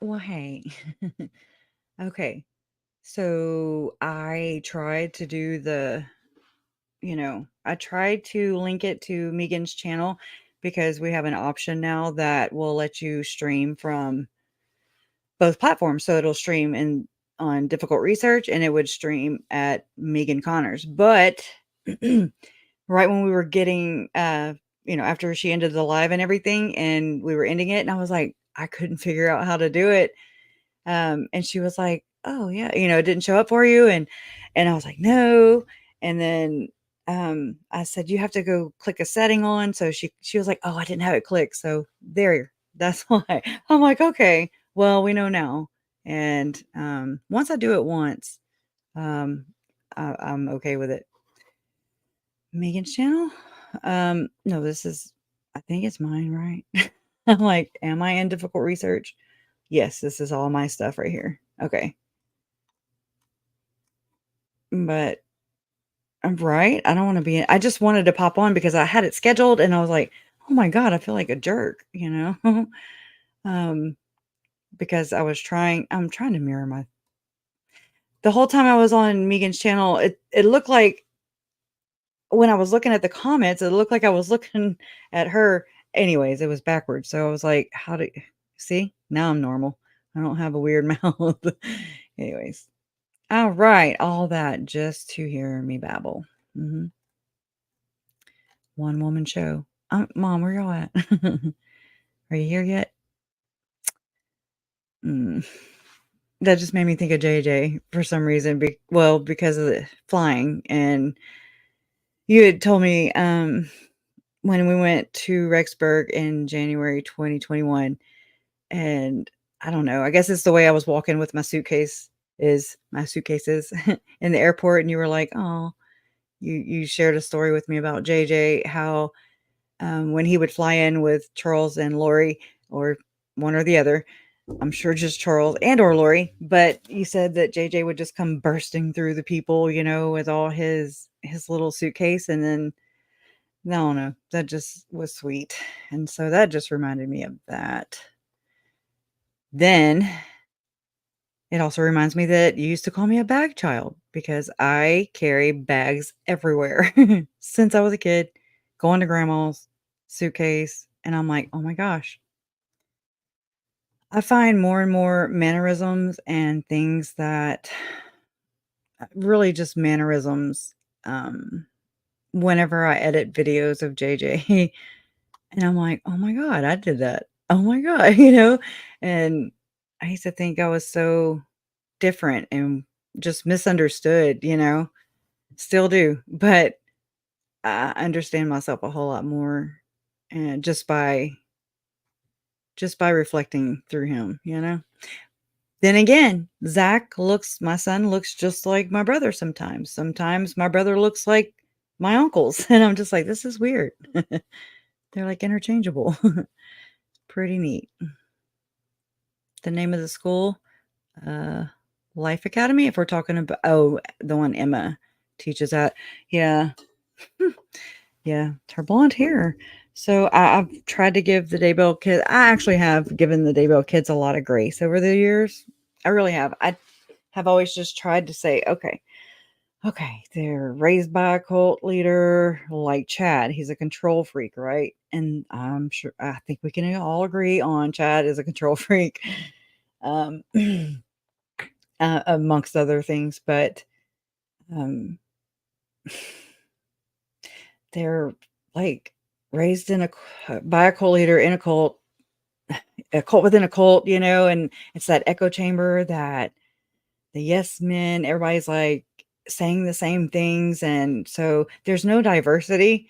Well, hey. Okay. So I tried to do I tried to link it to Megan's channel because we have an option now that will let you stream from both platforms. So it'll stream in on difficult research and it would stream at Megan Connors. But right when we were getting after she ended the live and everything and we were ending it and I was like, I couldn't figure out how to do it. And she was like, "Oh, yeah, it didn't show up for you?" And I was like, "No." And then, I said, "You have to go click a setting on." So she was like, "Oh, I didn't have it clicked." So there, that's why. I'm like, "Okay, well, we know now." And, once I do it once, um, I'm okay with it. Megan's channel? No, I think it's mine, right? I'm like, "Am I in difficult research?" Yes, this is all my stuff right here. Okay. But I'm right? I don't wanna be I just wanted to pop on because I had it scheduled and I was like, "Oh my god, I feel like a jerk," you know? Um, because I'm trying to mirror my the whole time I was on Megan's channel, it looked like when I was looking at the comments, it looked like I was looking at her. Anyways, it was backwards, so I was like, "How do see? Now I'm normal. I don't have a weird mouth." Anyways. Alright, all that just to hear me babble. Mhm. One woman show. Mom, where y'all at? Are you here yet? Mm. That just made me think of JJ for some reason. Because of the flying. And you had told me when we went to Rexburg in January 2021, and I don't know, I guess it's the way I was walking with my suitcases in the airport, and you were like, "Oh," you shared a story with me about JJ, how when he would fly in with Charles and Lori, or one or the other. I'm sure just Charles and or Lori, but you said that JJ would just come bursting through the people, with all his little suitcase, and then no, no, that just was sweet, and so that just reminded me of that. Then it also reminds me that you used to call me a bag child because I carry bags everywhere since I was a kid, going to grandma's, suitcase, and I'm like, "Oh my gosh." I find more and more mannerisms and things that really just mannerisms, um, whenever I edit videos of JJ, and I'm like, "Oh my god, I did that. Oh my god," And I used to think I was so different and just misunderstood, Still do, but I understand myself a whole lot more, and just by reflecting through him. Then again, my son looks just like my brother sometimes. Sometimes my brother looks like my uncles, and I'm just like, "This is weird." They're, like, interchangeable. Pretty neat. The name of the school, uh, Life Academy, if we're talking about the one Emma teaches at. Yeah. Yeah, it's her blonde hair. So I've tried to give the Daybell kid I actually have given the Daybell kids a lot of grace over the years. I really have. I have always just tried to say, "Okay, okay, they're raised by a cult leader like Chad. He's a control freak, right?" And I think we can all agree on Chad is a control freak, um, amongst other things. But um, they're like raised by a cult leader in a cult within a cult, and it's that echo chamber that the yes men, everybody's like saying the same things. And so there's no diversity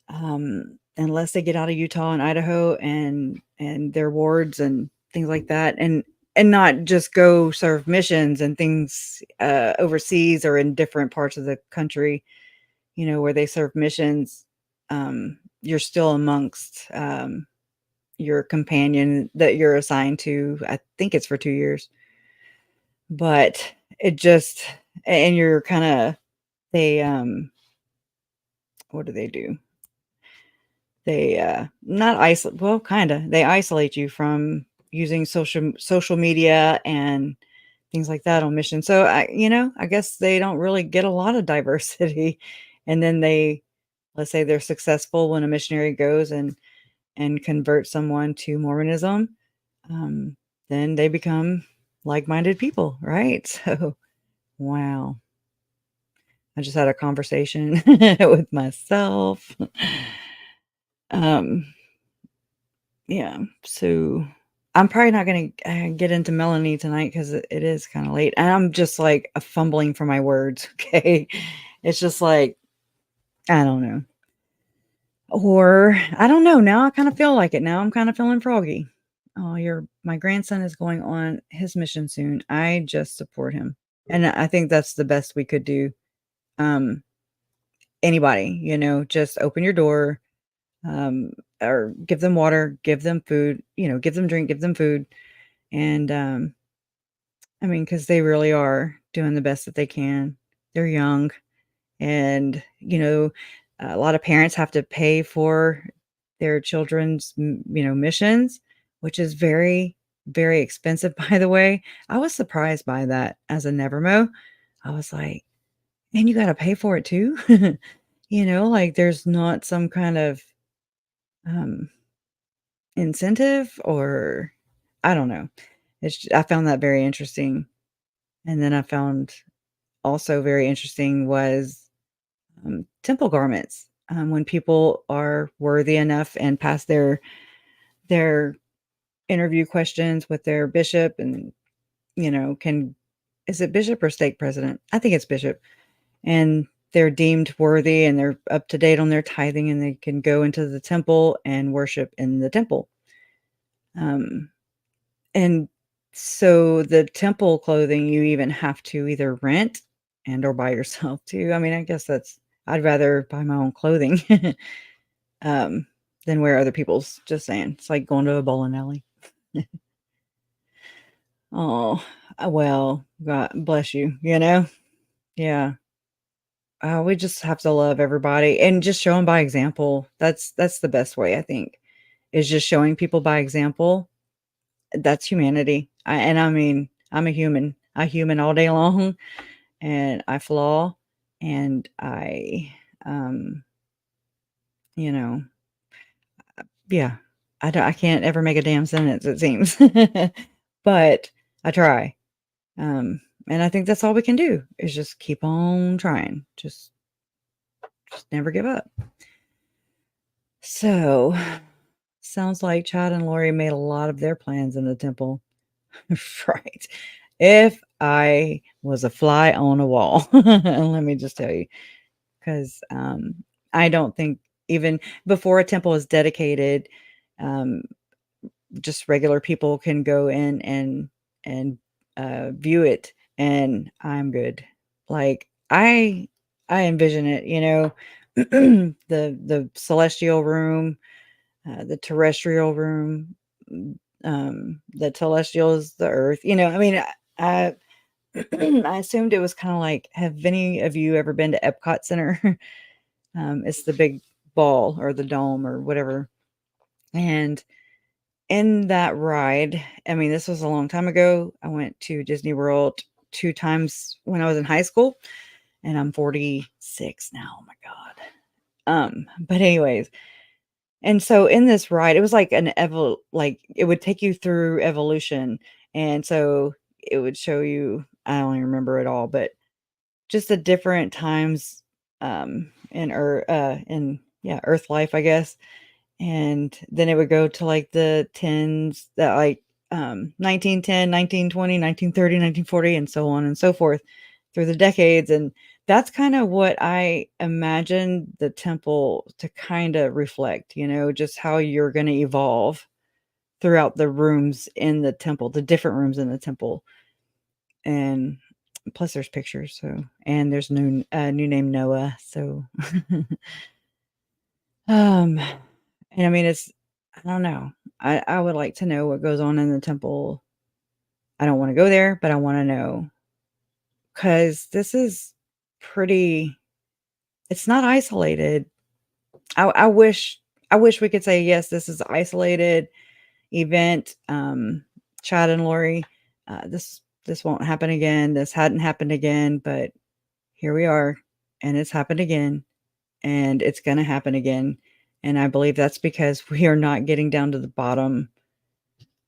unless they get out of Utah and Idaho and their wards and things like that. And not just go serve missions and things overseas or in different parts of the country, where they serve missions. You're still amongst your companion that you're assigned to. I think it's for 2 years. But it just and you're kinda they, what do they do? They, not isolate well, kinda. They isolate you from, using social media and things like that on mission. So I guess they don't really get a lot of diversity. And then let's say they're successful when a missionary goes and converts someone to Mormonism, um, then they become like-minded people, right? So, wow. I just had a conversation with myself. Um, yeah, so I'm probably not gonna get into Melanie tonight because it is kind of late, and I'm just like fumbling for my words. Okay, it's just like I don't know, or I don't know. Now I kind of feel like it. Now I'm kind of feeling froggy. Oh, my grandson is going on his mission soon. I just support him, and I think that's the best we could do. Um, Anybody, just open your door, um, or give them water, give them food, give them drink, give them food. And, I mean, because they really are doing the best that they can. They're young and, a lot of parents have to pay for their children's, missions, which is very, very expensive, by the way. I was surprised by that as a Nevermo. I was like, and you got to pay for it too. Like there's not some kind of, um, incentive or I don't know. I found that very interesting. And then I found also very interesting was, temple garments. When people are worthy enough and pass their interview questions with their bishop and, can is it bishop or stake president? I think it's bishop. And they're deemed worthy and they're up to date on their tithing and they can go into the temple and worship in the temple. Um, And so the temple clothing, you even have to either rent and or buy yourself too. I mean, I guess I'd rather buy my own clothing, um, than wear other people's, just saying. It's like going to a bowling alley. Oh, well, God bless you, Yeah. We just have to love everybody and just show them by example. That's the best way, I think, is just showing people by example. That's humanity. I mean, I'm a human. I human all day long, and I flaw, and um, you know, yeah, I can't ever make a damn sentence, it seems, but I try. And I think that's all we can do is just keep on trying. Just never give up. So, sounds like Chad and Lori made a lot of their plans in the temple. Right. If I was a fly on a wall, let me just tell you, because I don't think even before a temple is dedicated, um, just regular people can go in and view it, and I'm good. Like I envision it, the celestial room, the terrestrial room, the celestial is the earth. I mean, I I assumed it was kind of like, have any of you ever been to Epcot Center? It's the big ball or the dome or whatever. And in that ride, I mean, this was a long time ago. I went to Disney World 2 times when I was in high school, and I'm 46 now. Oh my God. But anyways, and so in this ride, it was like like it would take you through evolution. And so it would show you, I don't even remember it all, but just the different times in yeah, Earth life, I guess. And then it would go to like the tens that like 1910, 1920, 1930, 1940, and so on and so forth through the decades. And that's kind of what I imagine the temple to kind of reflect, just how you're going to evolve throughout the rooms in the temple, the different rooms in the temple. And plus there's pictures, so and there's new name Noah, so um and I mean I don't know. I would like to know what goes on in the temple. I don't want to go there, but I want to know cuz this is pretty it's not isolated. I wish we could say yes, this is an isolated event. Chad and Lori. This won't happen again. This hadn't happened again, but here we are, and it's happened again, and it's going to happen again. And I believe that's because we are not getting down to the bottom.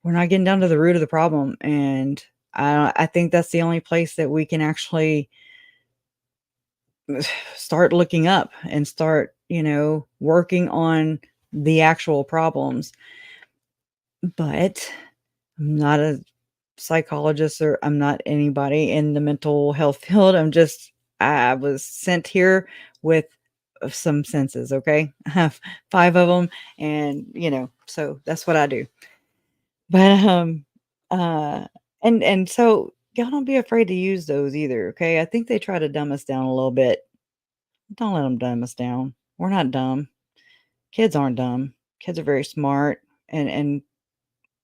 We're not getting down to the root of the problem, and I think that's the only place that we can actually start looking up and start, working on the actual problems. But I'm not a psychologist, or I'm not anybody in the mental health field. I was sent here with some senses, okay? I have 5 of them, and, so that's what I do. But, uh, and so y'all don't be afraid to use those either, okay? I think they try to dumb us down a little bit. Don't let them dumb us down. We're not dumb. Kids aren't dumb. Kids are very smart, and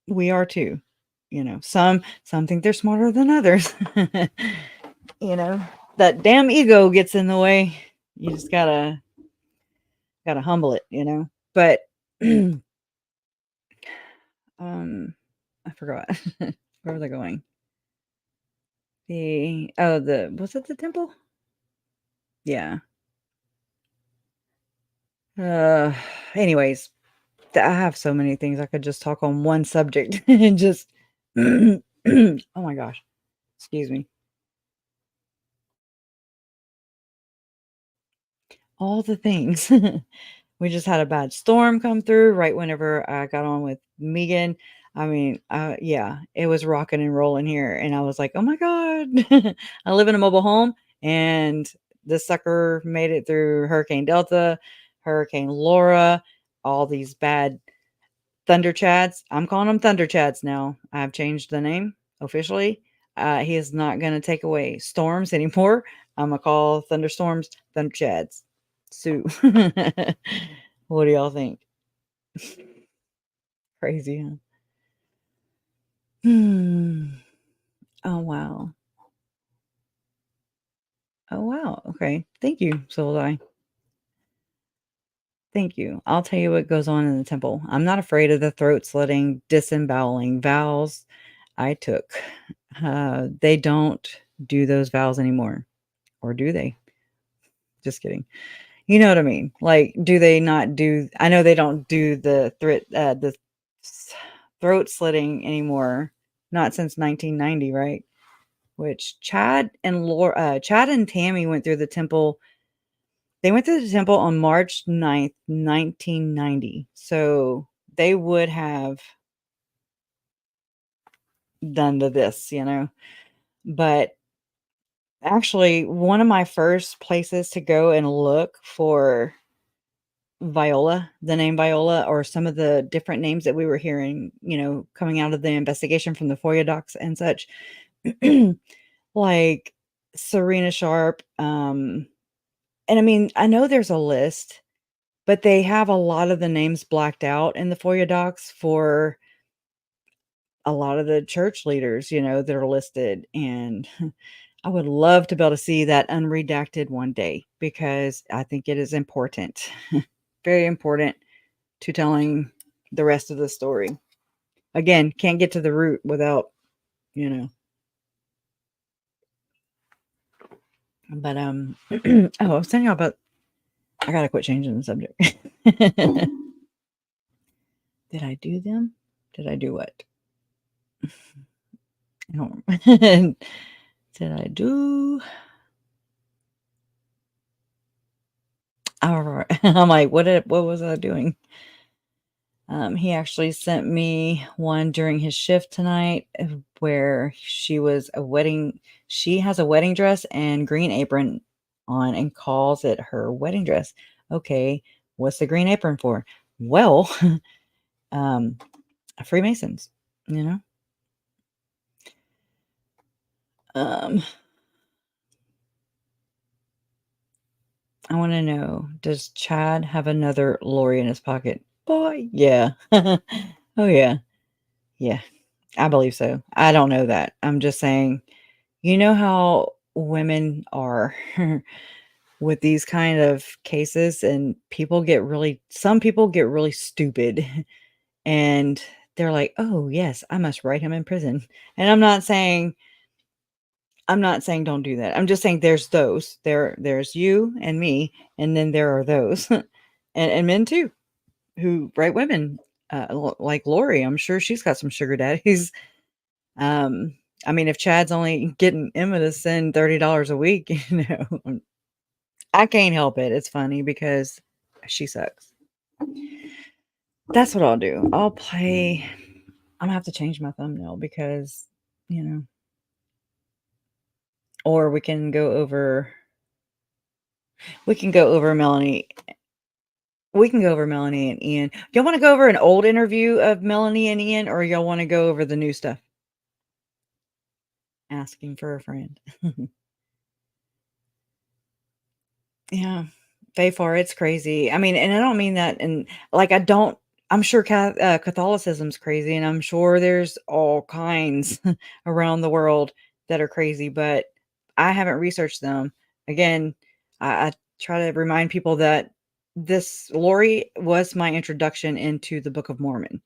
we are too. Some think they're smarter than others. You know, that damn ego gets in the way. You just gotta humble it. But I forgot. Where was I going? Was it the temple? Yeah. Anyways, I have so many things I could just talk on one subject and just oh my gosh. Excuse me. All the things. We just had a bad storm come through right whenever I got on with Megan. I mean, yeah, it was rocking and rolling here, and I was like, "Oh my god." I live in a mobile home, and this sucker made it through Hurricane Delta, Hurricane Laura, all these bad Thunder Chads. I'm calling them Thunder Chads now. I've changed the name officially. He is not gonna take away storms anymore. Imma call thunderstorms Thunder Chads. So, what do y'all think? Crazy, huh? Hmm. Oh, wow. Oh, wow. Okay. Thank you, Soldai. Thank you. I'll tell you what goes on in the temple. I'm not afraid of the throat slitting, disemboweling vows I took. They don't do those vows anymore, or do they? Just kidding. You know what I mean? Like, do they not do? I know they don't do throat slitting anymore. Not since 1990, right? Which Chad and Tammy went through the temple. They went through the temple on March 9th, 1990. So they would have done this. But actually, one of my first places to go and look for Viola, the name Viola, or some of the different names that we were hearing, coming out of the investigation from the FOIA docs and such, like Serena Sharp. And I mean, I know there's a list, but they have a lot of the names blacked out in the FOIA docs for a lot of the church leaders, that are listed. And I would love to be able to see that unredacted one day, because I think it is important, very important to telling the rest of the story. Again, can't get to the root without, you know. But oh, I was telling you about. I gotta quit changing the subject. Did I do them? Did I do what? I don't remember. Did I do? Alright. I'm like, what was I doing? He actually sent me one during his shift tonight, where she has a wedding dress and green apron on and calls it her wedding dress. Okay, what's the green apron for? Well, um, Freemasons, you know? Um, I wanna know, does Chad have another Lori in his pocket? Boy, yeah. Oh, yeah. Yeah, I believe so. I don't know that. I'm just saying, you know how women are with these kind of cases, and some people get really stupid, and they're like, "Oh, yes, I must write him in prison." And I'm not saying don't do that. I'm just saying there's those. There's you and me, and then there are those, and men too, who write women, like Lori. I'm sure she's got some sugar daddies. Um, I mean, if Chad's only getting Emma to send $30 a week, I can't help it. It's funny because she sucks. That's what I'll do. I'll play. I'm gonna have to change my thumbnail because, you know, or we can go over Melanie. We can go over Melanie and Ian. Y'all want to go over an old interview of Melanie and Ian, or y'all want to go over the new stuff? Asking for a friend. Yeah. Far, it's crazy. I mean, and I don't mean that and like I'm sure Catholicism's crazy, and I'm sure there's all kinds around the world that are crazy, but I haven't researched them. Again, I try to remind people that this Lori was my introduction into the Book of Mormon.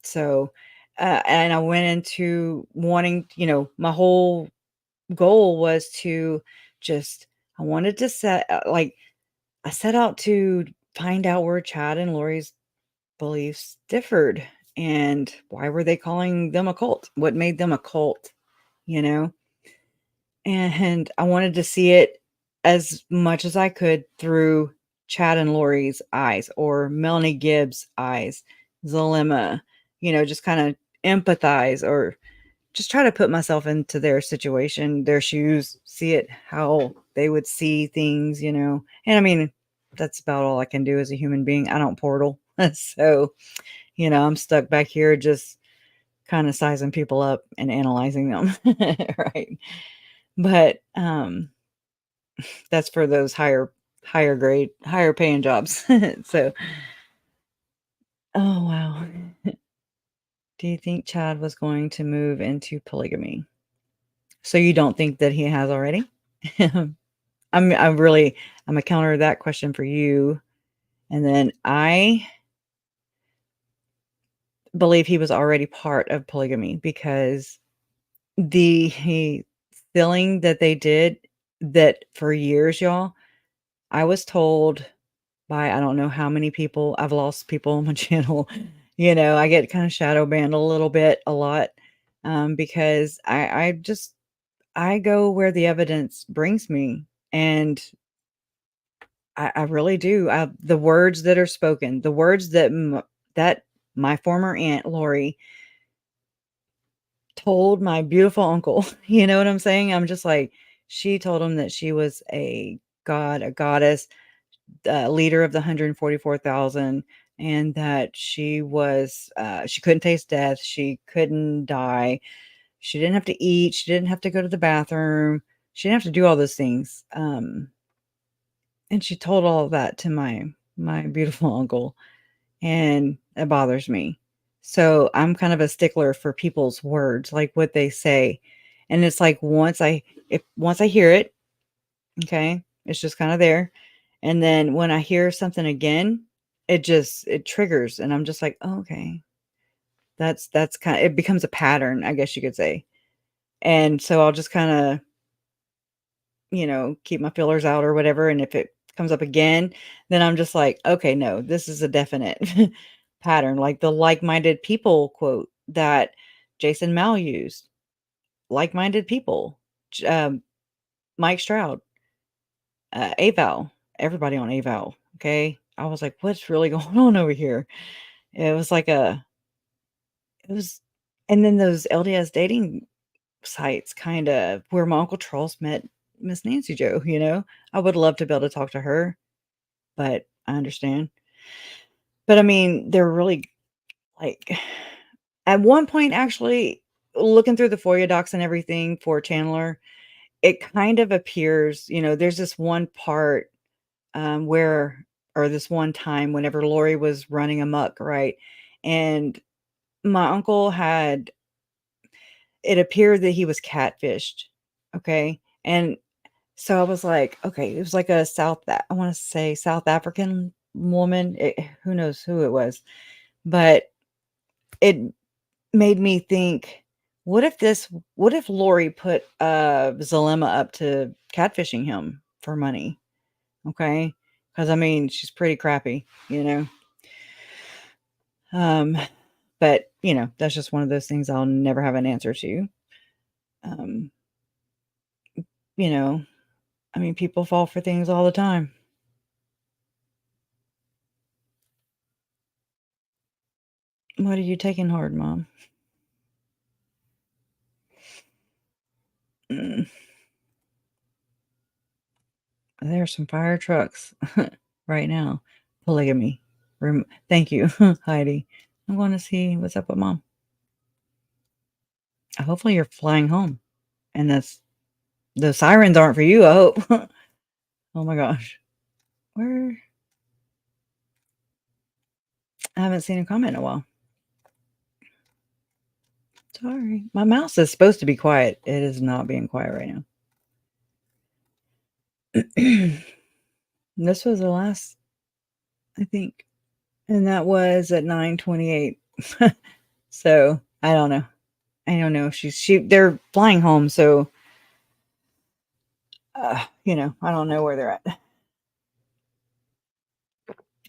So, and I went into wanting, my whole goal was to just, I wanted to I set out to find out where Chad and Lori's beliefs differed and why were they calling them a cult? What made them a cult, you know? And I wanted to see it as much as I could through Chad and Lori's eyes or Melanie Gibbs' eyes, Zalema, just kind of empathize or just try to put myself into their situation, their shoes, see it how they would see things, And I mean, that's about all I can do as a human being. I don't portal. So, I'm stuck back here just kind of sizing people up and analyzing them. Right. But that's for those higher grade, higher paying jobs. So, oh wow. Do you think Chad was going to move into polygamy? So you don't think that he has already? I'm gonna counter that question for you. And then I believe he was already part of polygamy because the filling that they did that for years, y'all, I was told by I don't know how many people, I've lost people on my channel. I get kind of shadow banned a little bit, a lot, because I go where the evidence brings me. And I really do. The words that are spoken, the words that my former aunt Lori told my beautiful uncle. You know what I'm saying? I'm just like, she told him that she was a god, a goddess, leader of the 144,000, and that she couldn't taste death, she couldn't die, she didn't have to eat, she didn't have to go to the bathroom, she didn't have to do all those things. And she told all of that to my beautiful uncle, and it bothers me. So I'm kind of a stickler for people's words, like what they say. And it's like once I hear it, okay, it's just kind of there. And then when I hear something again, it triggers and I'm just like, oh, okay. That's kind of, it becomes a pattern, I guess you could say. And so I'll just kind of keep my fillers out or whatever. And if it comes up again, then I'm just like, okay, no, this is a definite pattern. Like the like-minded people quote that Jason Mal used. Like-minded people. Mike Stroud, Avow, everybody on Avow. Okay. I was like, what's really going on over here? It was like it was, and then those LDS dating sites kind of where my Uncle Charles met Miss Nancy Joe, I would love to be able to talk to her, but I understand. But I mean, they're really like at one point, actually, looking through the FOIA docs and everything for Chandler, it kind of appears, there's this one part where, or this one time whenever Lori was running amok, right? And my uncle had, it appeared that he was catfished. Okay. And so I was like, okay, it was like I want to say South African woman. Who knows who it was, but it made me think, what if Lori put Zalema up to catfishing him for money? Okay. Because I mean, she's pretty crappy, you know. But that's just one of those things I'll never have an answer to. Um, I mean, people fall for things all the time. What are you taking hard, Mom? Mm, there's some fire trucks right now. Polygamy. Thank you, Heidi. I'm going to see what's up with Mom. Hopefully you're flying home, and the sirens aren't for you, I hope. Oh my gosh. Where? I haven't seen a comment in a while. Sorry. My mouse is supposed to be quiet. It is not being quiet right now. This was the last, I think. And that was at 9:28. So, I don't know. I don't know. They're flying home, so I don't know where they're at.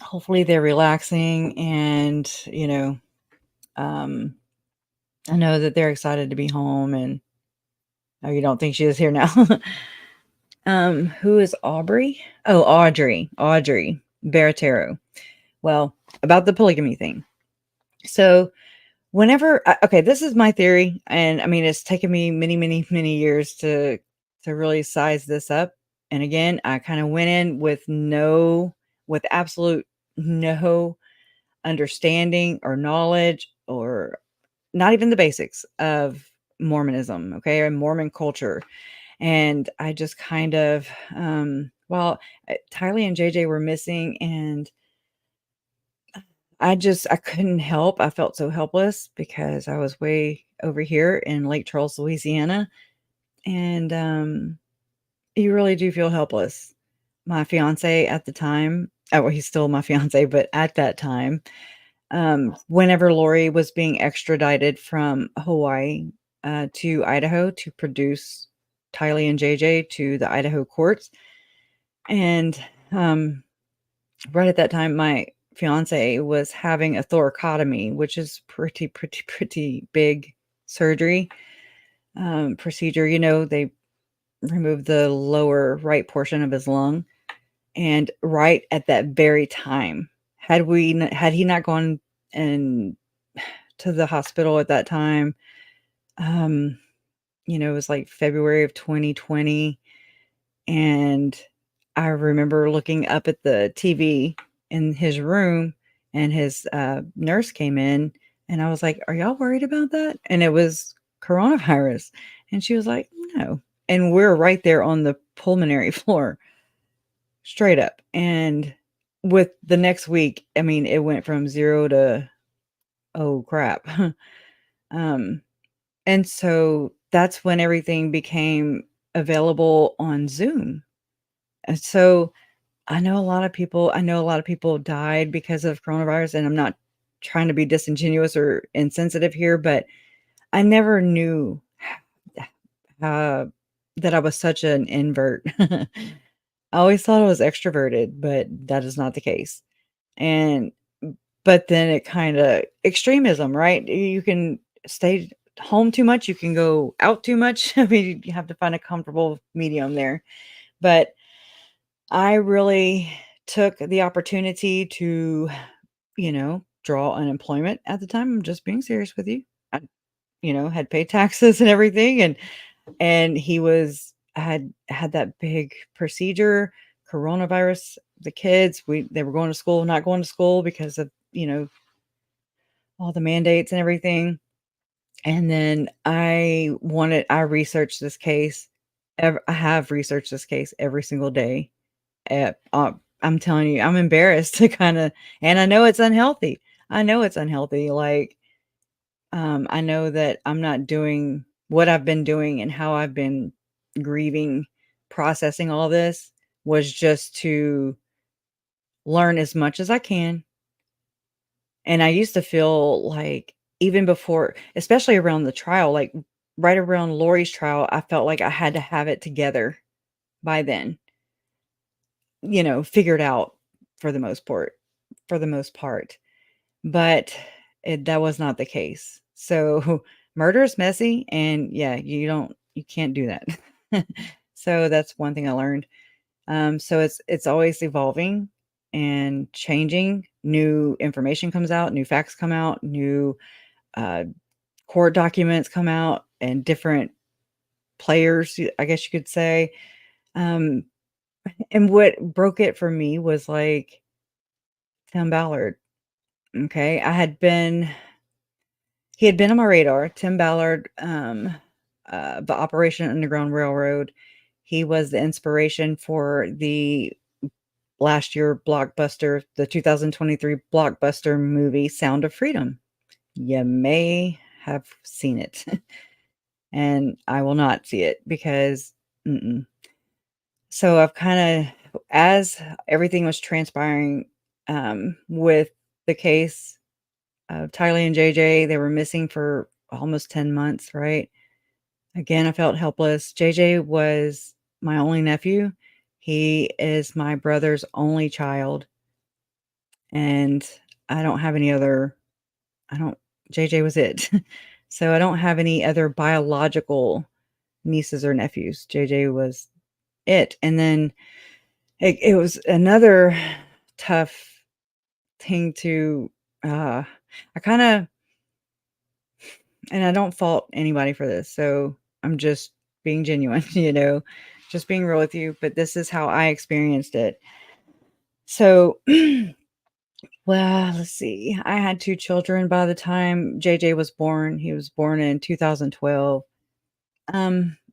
Hopefully they're relaxing, and I know that they're excited to be home. And oh, you don't think she is here now? Who is Aubrey? Oh, Audrey Baratero. Well, about the polygamy thing. So okay, this is my theory, and I mean, it's taken me many, many, many years to really size this up. And again, I kind of went in with absolute no understanding or knowledge, or not even the basics of Mormonism, okay, and Mormon culture. And I just kind of, Tylee and JJ were missing, and I couldn't help. I felt so helpless because I was way over here in Lake Charles, Louisiana. And you really do feel helpless. My fiance at the time, oh, well, he's still my fiance, but at that time, whenever Lori was being extradited from Hawaii to Idaho to produce Tylee and JJ to the Idaho courts. And right at that time, my fiance was having a thoracotomy, which is pretty big surgery procedure. They removed the lower right portion of his lung. And right at that very time, had he not gone and to the hospital at that time, it was like February of 2020. And I remember looking up at the TV in his room, and his nurse came in, and I was like, "Are y'all worried about that?" And it was coronavirus. And she was like, "No." And we're right there on the pulmonary floor, straight up. And with the next week, I mean, it went from 0 to, oh crap. um, and so that's when everything became available on Zoom. And so I know a lot of people died because of coronavirus, and I'm not trying to be disingenuous or insensitive here, but I never knew uh, that I was such an invert. I always thought I was extroverted, but that is not the case. And but then it kind of extremism, right? You can stay home too much, you can go out too much. I mean, you have to find a comfortable medium there. But I really took the opportunity to, draw unemployment at the time. I'm just being serious with you. I, had paid taxes and everything, and he had that big procedure, coronavirus. The kids, they were going to school, not going to school because of, all the mandates and everything. And then I researched this case. I have researched this case every single day. I'm telling you, I'm embarrassed to kinda, and I know it's unhealthy. I know it's unhealthy, like, I know that I'm not doing what I've been doing, and how I've been grieving, processing all this was just to learn as much as I can. And I used to feel like even before, especially around the trial, like right around Lori's trial, I felt like I had to have it together by then, figured out for the most part. But that was not the case. So murder is messy, and yeah, you can't do that. So that's one thing I learned. So it's always evolving and changing. New information comes out, new facts come out, new uh, court documents come out, and different players, I guess you could say. Um, and what broke it for me was like Tim Ballard. Okay, he had been on my radar. Tim Ballard, the Operation Underground Railroad. He was the inspiration for the last year blockbuster, the 2023 blockbuster movie, Sound of Freedom. You may have seen it, and I will not see it because, mm-mm. So I've kind of, as everything was transpiring with the case of Tylee and JJ, they were missing for almost 10 months, right? Again, I felt helpless. JJ was my only nephew. He is my brother's only child. And I don't have any other, I don't, JJ was it. So I don't have any other biological nieces or nephews. JJ was it. And then it was another tough thing to, I kind of, and I don't fault anybody for this. So I'm just being genuine, just being real with you. But this is how I experienced it. So, well, let's see. I had 2 children by the time JJ was born. He was born in 2012.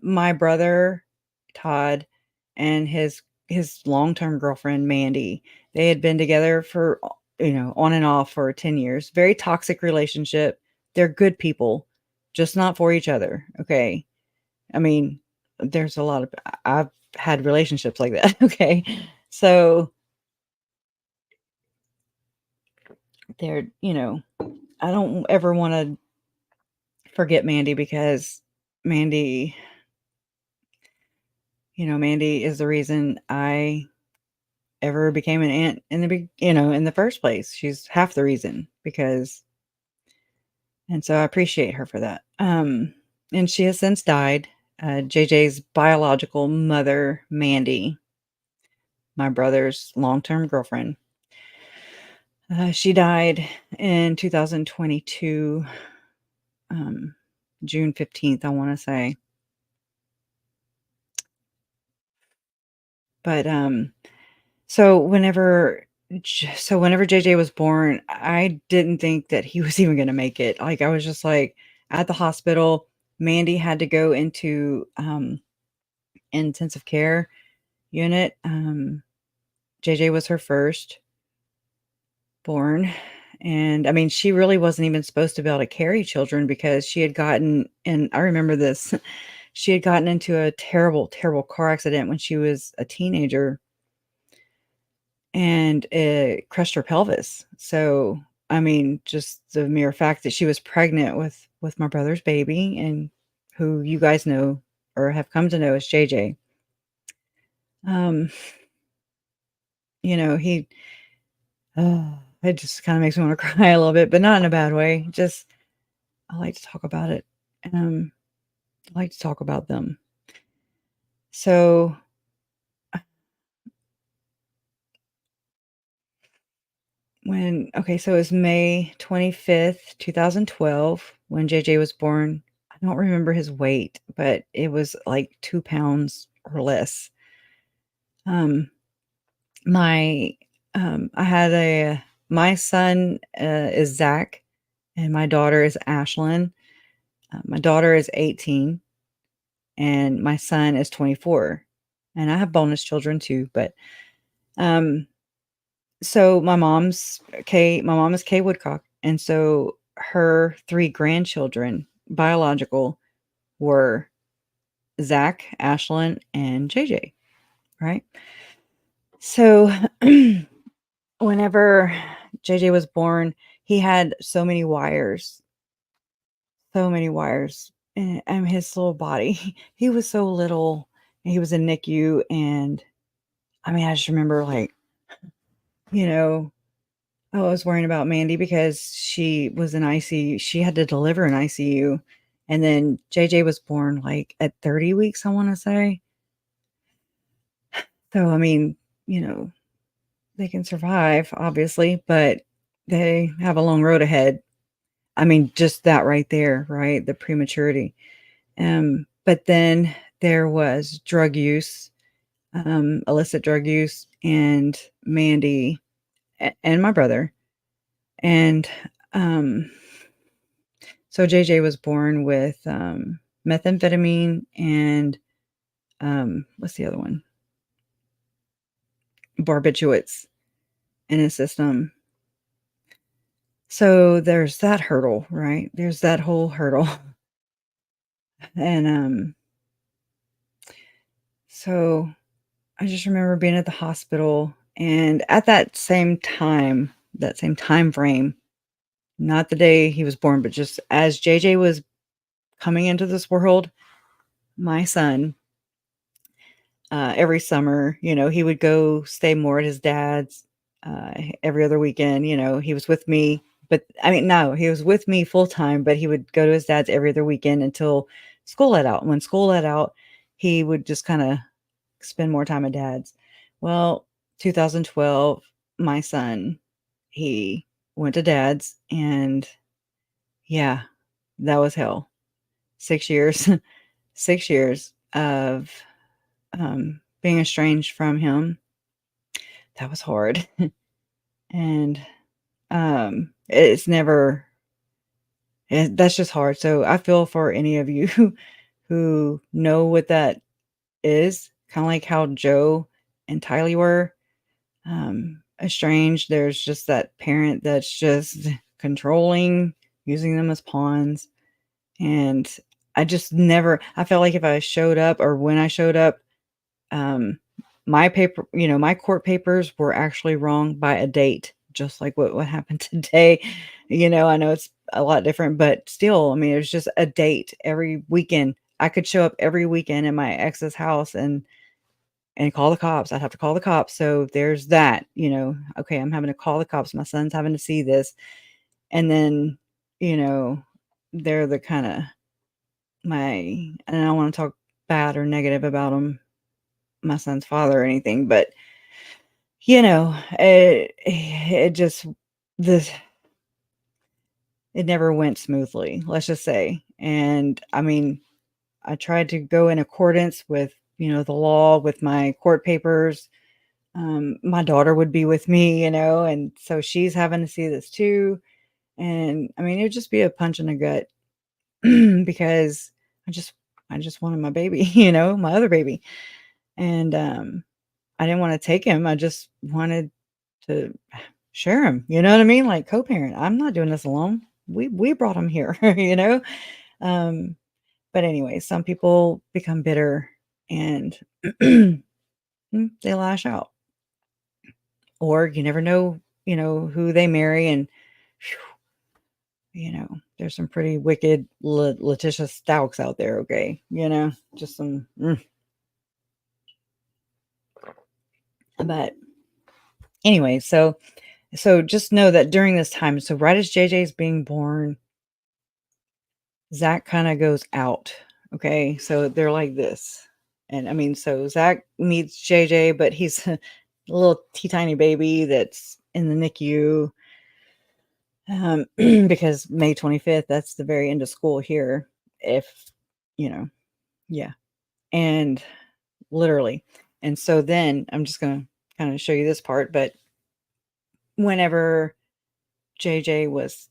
My brother, Todd, and his long-term girlfriend, Mandy, they had been together for, on and off for 10 years. Very toxic relationship. They're good people, just not for each other, okay? I mean, there's a lot of I've had relationships like that, okay? So, they're, I don't ever wanna forget Mandy because Mandy Mandy is the reason I ever became an aunt in the first place. She's half the reason and so I appreciate her for that. And she has since died. JJ's biological mother, Mandy, my brother's long-term girlfriend, she died in 2022, June 15th, I want to say. But whenever JJ was born, I didn't think that he was even gonna make it. Like, I was just, like, at the hospital. Mandy had to go into, intensive care unit. JJ was her first born, and, I mean, she really wasn't even supposed to be able to carry children because she had gotten and I remember this, she had gotten into a terrible, terrible car accident when she was a teenager, and it crushed her pelvis. So, I mean, just the mere fact that she was pregnant with my brother's baby, and who you guys know or have come to know as JJ. Um, he it just kinda makes me wanna cry a little bit, but not in a bad way. Just I like to talk about it. Um, I like to talk about them. So, so it was May 25th, 2012 when JJ was born. I don't remember his weight, but it was like 2 pounds or less. Um, my, I had my son, is Zach, and my daughter is Ashlyn. My daughter is 18, and my son is 24. And I have bonus children too, but, um, so my mom is Kay Woodcock, and so her 3 grandchildren, biological, were Zach, Ashlyn, and JJ, right? So, whenever JJ was born, he had so many wires So many wires. And his little body. He was so little. And he was in NICU. And I mean, I just remember like, you know, I was worrying about Mandy because she was in ICU. She had to deliver in ICU. And then JJ was born like at 30 weeks, I want to say. So, I mean, you know, they can survive, obviously, but they have a long road ahead. I mean, just that right there, right? The prematurity. But then there was drug use, illicit drug use, and Mandy and my brother. And so JJ was born with methamphetamine and what's the other one? Barbiturates in his system. So there's that hurdle, right? There's that whole hurdle. And so I just remember being at the hospital, and at that same time frame, not the day he was born, but just as JJ was coming into this world, my son, every summer, you know, he would go stay more at his dad's every other weekend. You know, he was with me, but I mean, no, he was with me full time, but he would go to his dad's every other weekend until school let out. When school let out, he would just kind of spend more time at dad's. Well, 2012, my son, he went to dad's, and yeah, that was hell. 6 years, 6 years of being estranged from him. That was hard. And it's never, that's just hard. So I feel for any of you who know what that is, kind of like how Joe and Tylee were estranged. There's just that parent that's just controlling, using them as pawns. And I just never, I felt like if I showed up or when I showed up, um, my paper, you know, my court papers were actually wrong by a date, just like what happened today. You know, I know it's a lot different, but still, I mean, it was just a date every weekend. I could show up every weekend at my ex's house and call the cops. I'd have to call the cops. So there's that, you know, okay, I'm having to call the cops. My son's having to see this. And then, you know, they're the kind of and I don't want to talk bad or negative about them, my son's father or anything, but you know, it just this it never went smoothly, let's just say. And I mean, I tried to go in accordance with, you know, the law with my court papers. My daughter would be with me, you know, and so she's having to see this too. And I mean, it would just be a punch in the gut because I just I just wanted my baby, you know, my other baby. And I didn't want to take him. I just wanted to share him. You know what I mean? Like co-parent. I'm not doing this alone. We brought him here, you know? Um, but anyway, some people become bitter and they lash out. Or you never know, you know, who they marry and you know, there's some pretty wicked Letitia Stokes out there, okay? You know, just some but anyway, so just know that during this time, so right as JJ's being born, Zach kind of goes out. Okay. So they're like this. And I mean, so Zach meets JJ, but he's a little tiny baby that's in the NICU. Because May 25th, that's the very end of school here. If, you know, yeah. And literally. And so then I'm just going to kind of show you this part. But whenever JJ was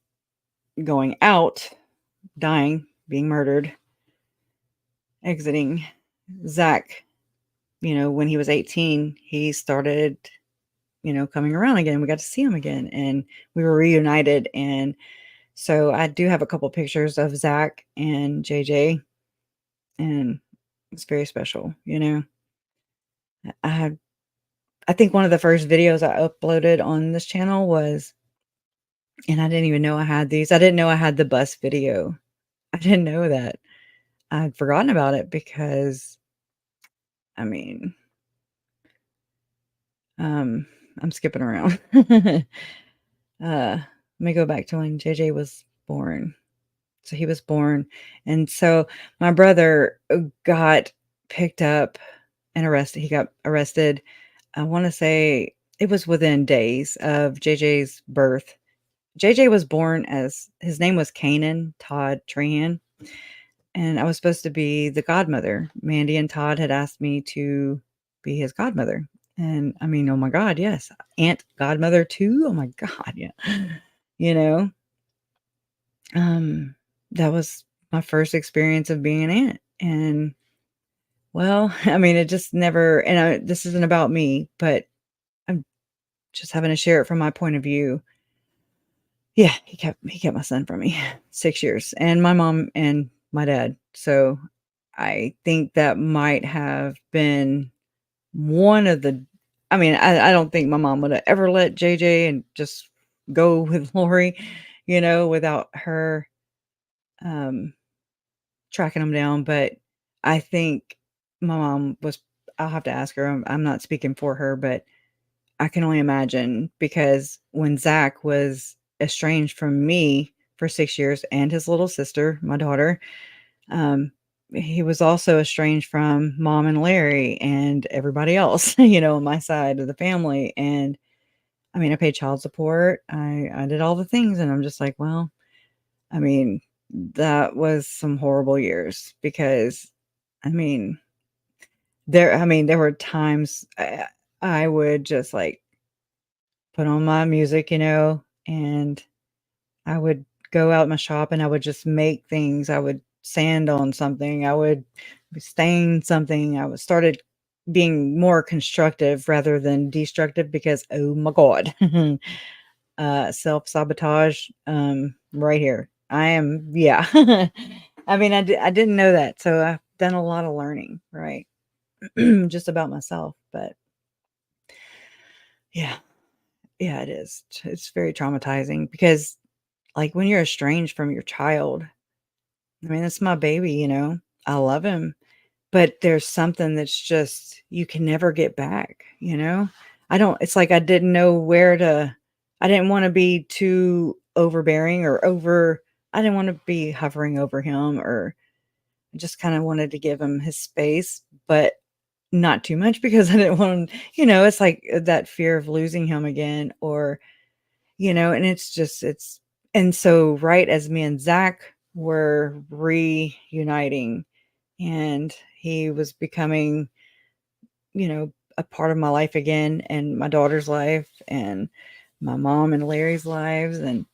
going out, dying, being murdered, exiting, Zach, you know, when he was 18, he started, you know, coming around again. We got to see him again and we were reunited. And so I do have a couple pictures of Zach and JJ, and it's very special, you know. I I think one of the first videos I uploaded on this channel was, and I didn't even know I had these. I didn't know I had the bus video. I didn't know that. I'd forgotten about it because, I mean, um, I'm skipping around. Let me go back to when JJ was born. So he was born, and so my brother, got picked up and arrested. He got arrested, I wanna say it was within days of JJ's birth. JJ was born as his name was Kanan Todd Trahan, and I was supposed to be the godmother. Mandy and Todd had asked me to be his godmother, and I mean, oh my god, yes. Aunt godmother too? Oh my god, yeah. You know? Um, that was my first experience of being an aunt, and, well, I mean, it just never and this isn't about me, but I'm just having to share it from my point of view. Yeah, he kept my son from me 6 years, and my mom and my dad, so I think that might have been one of the I mean, I don't think my mom would have ever let JJ and just go with Lori, without her, um, tracking him down, but I think my mom was I'll have to ask her, I'm not speaking for her, but I can only imagine because when Zach was estranged from me for 6 years and his little sister, my daughter, um, he was also estranged from mom and Larry and everybody else, on my side of the family, and, I mean, I paid child support, I did all the things, and I'm just like, well, I mean, that was some horrible years because, I mean, there were times I would just, like, put on my music, and I would go out in my shop and I would just make things. I would sand on something. I would stain something. I was started being more constructive rather than destructive because oh my god, self-sabotage right here. I am yeah. I mean I didn't know that. So I've done a lot of learning, right? Just about myself, but yeah. Yeah, it is. It's very traumatizing because like, when you're estranged from your child, I mean, that's my baby, I love him, but there's something that's just you can never get back, I don't it's like I didn't know where to I didn't wanna be too overbearing or I didn't wanna be hovering over him or I just kinda wanted to give him his space, but not too much because I didn't want him it's like that fear of losing him again or and it's just it's and so right as me and Zach were reuniting and he was becoming, a part of my life again and my daughter's life and my mom and Larry's lives. And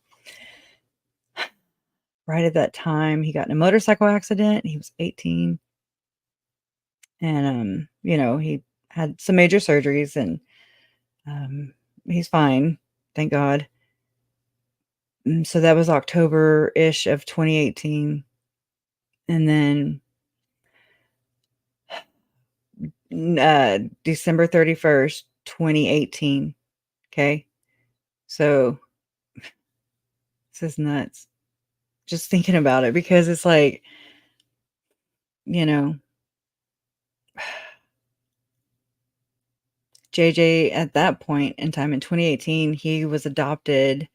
right at that time, he got in a motorcycle accident. He was 18 and, he had some major surgeries and, um, he's fine. Thank God. So that was October-ish of 2018. And then, December 31st, 2018. Okay. So this is nuts. Just thinking about it because it's like, you know, JJ at that point in time in 2018, he was adopted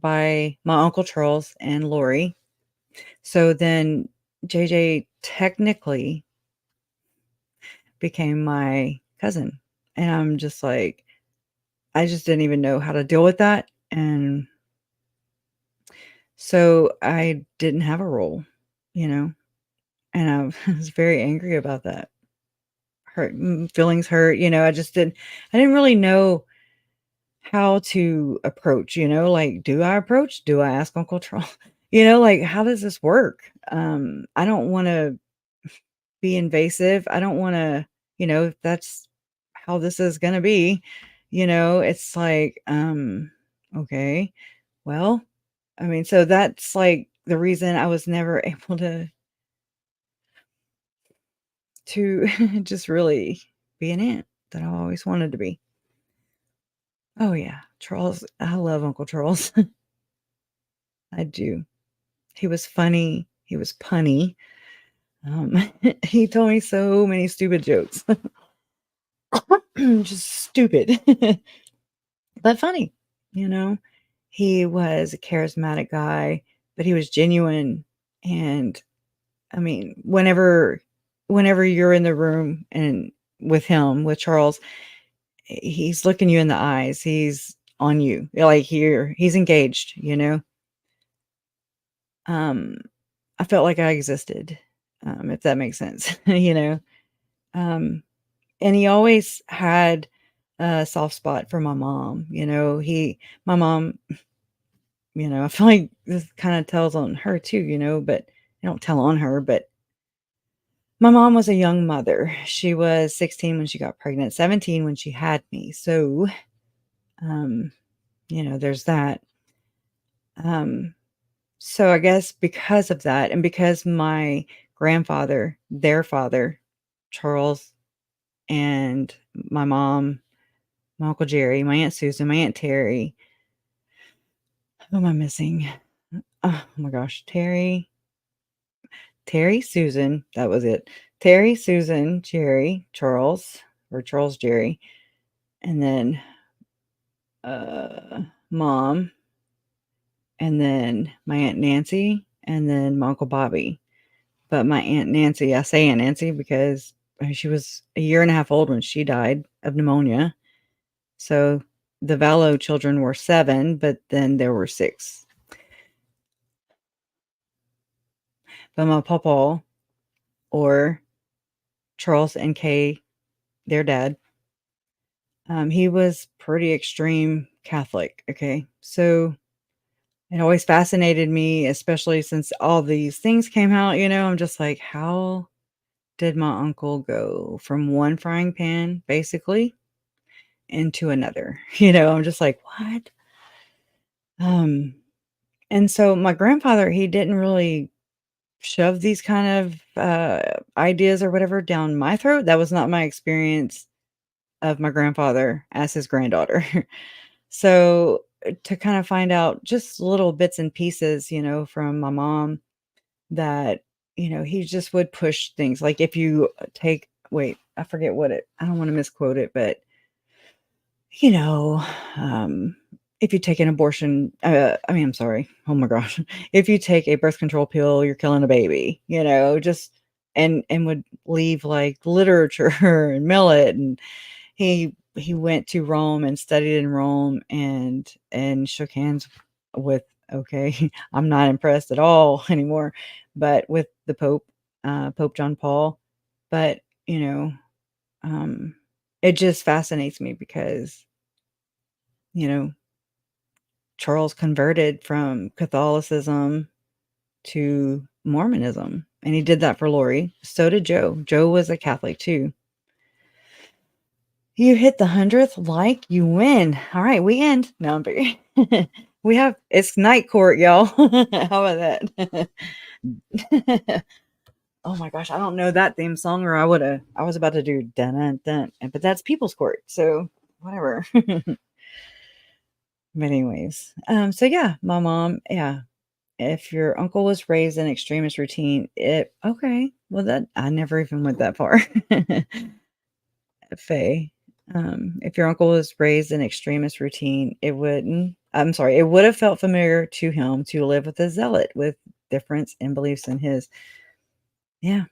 by my Uncle Charles and Lori. So then JJ technically became my cousin. And I'm just like, I just didn't even know how to deal with that. And so I didn't have a role, you know, and I was very angry about that. Feelings hurt, I didn't really know how to approach, like, do I approach? Do I ask Uncle Charles? Like, how does this work? I don't wanna be invasive. I don't wanna, if that's how this is gonna be, it's like, okay, well, I mean, so that's, like, the reason I was never able to just really be an aunt that I always wanted to be. Oh, yeah. Charles I love Uncle Charles. I do. He was funny. He was punny. He told me so many stupid jokes. Just stupid, but funny, you know? He was a charismatic guy, but he was genuine, and, I mean, whenever you're in the room and with him, with Charles, he's looking you in the eyes, he's on you, like, he's engaged, you know? Um, I felt like I existed, if that makes sense, you know? Um, and he always had a soft spot for my mom, you know? My mom, you know, I feel like this kinda tells on her too, you know, but I don't tell on her, but my mom was a young mother. She was 16 when she got pregnant, 17 when she had me, so, um, you know, there's that. Um, so I guess because of that and because my grandfather, their father, Charles, and my mom, my Uncle Jerry, my Aunt Susan, my Aunt Terry, who am I missing? Oh my gosh, Terry, Susan, that was it. Terry, Susan, Jerry, Charles, or Charles, Jerry, and then, mom, and then my Aunt Nancy, and then my Uncle Bobby. But my Aunt Nancy, I say Aunt Nancy because she was a year and a half old when she died of pneumonia. So the Vallow children were 7, but then there were 6. But my pawpaw, or Charles and Kay, their dad, he was pretty extreme Catholic, okay? So it always fascinated me, especially since all these things came out, you know, I'm just like, how did my uncle go from one frying pan, basically, into another? You know, I'm just like, "What?" Um, and so my grandfather, he didn't really shove these kind of, ideas or whatever down my throat. That was not my experience of my grandfather as his granddaughter. So, to kind of find out just little bits and pieces, you know, from my mom that, you know, he just would push things. Like if you take wait, I forget what I don't wanna misquote it, but, you know, um, if you take an abortion, I mean, I'm sorry. Oh my gosh. If you take a birth control pill, you're killing a baby, you know, just and would leave like literature and mail it, and he went to Rome and studied in Rome and shook hands with, okay, I'm not impressed at all anymore, but with the Pope, Pope John Paul. But, you know, um, it just fascinates me because, you know, Charles converted from Catholicism to Mormonism, and he did that for Lori. So did Joe. Joe was a Catholic too. You hit the 100th like, you win. All right, we end. No, I'm kidding. We have it's night court, y'all. How about that? Oh my gosh, I don't know that theme song, or I was about to do dun dun dun, but that's People's Court, so whatever. But anyways, so yeah, my mom, yeah. If your uncle was raised in extremist routine, it okay. Well, that I never even went that far. Faye, if your uncle was raised in extremist routine, I'm sorry, it would have felt familiar to him to live with a zealot with difference in beliefs in his. Yeah.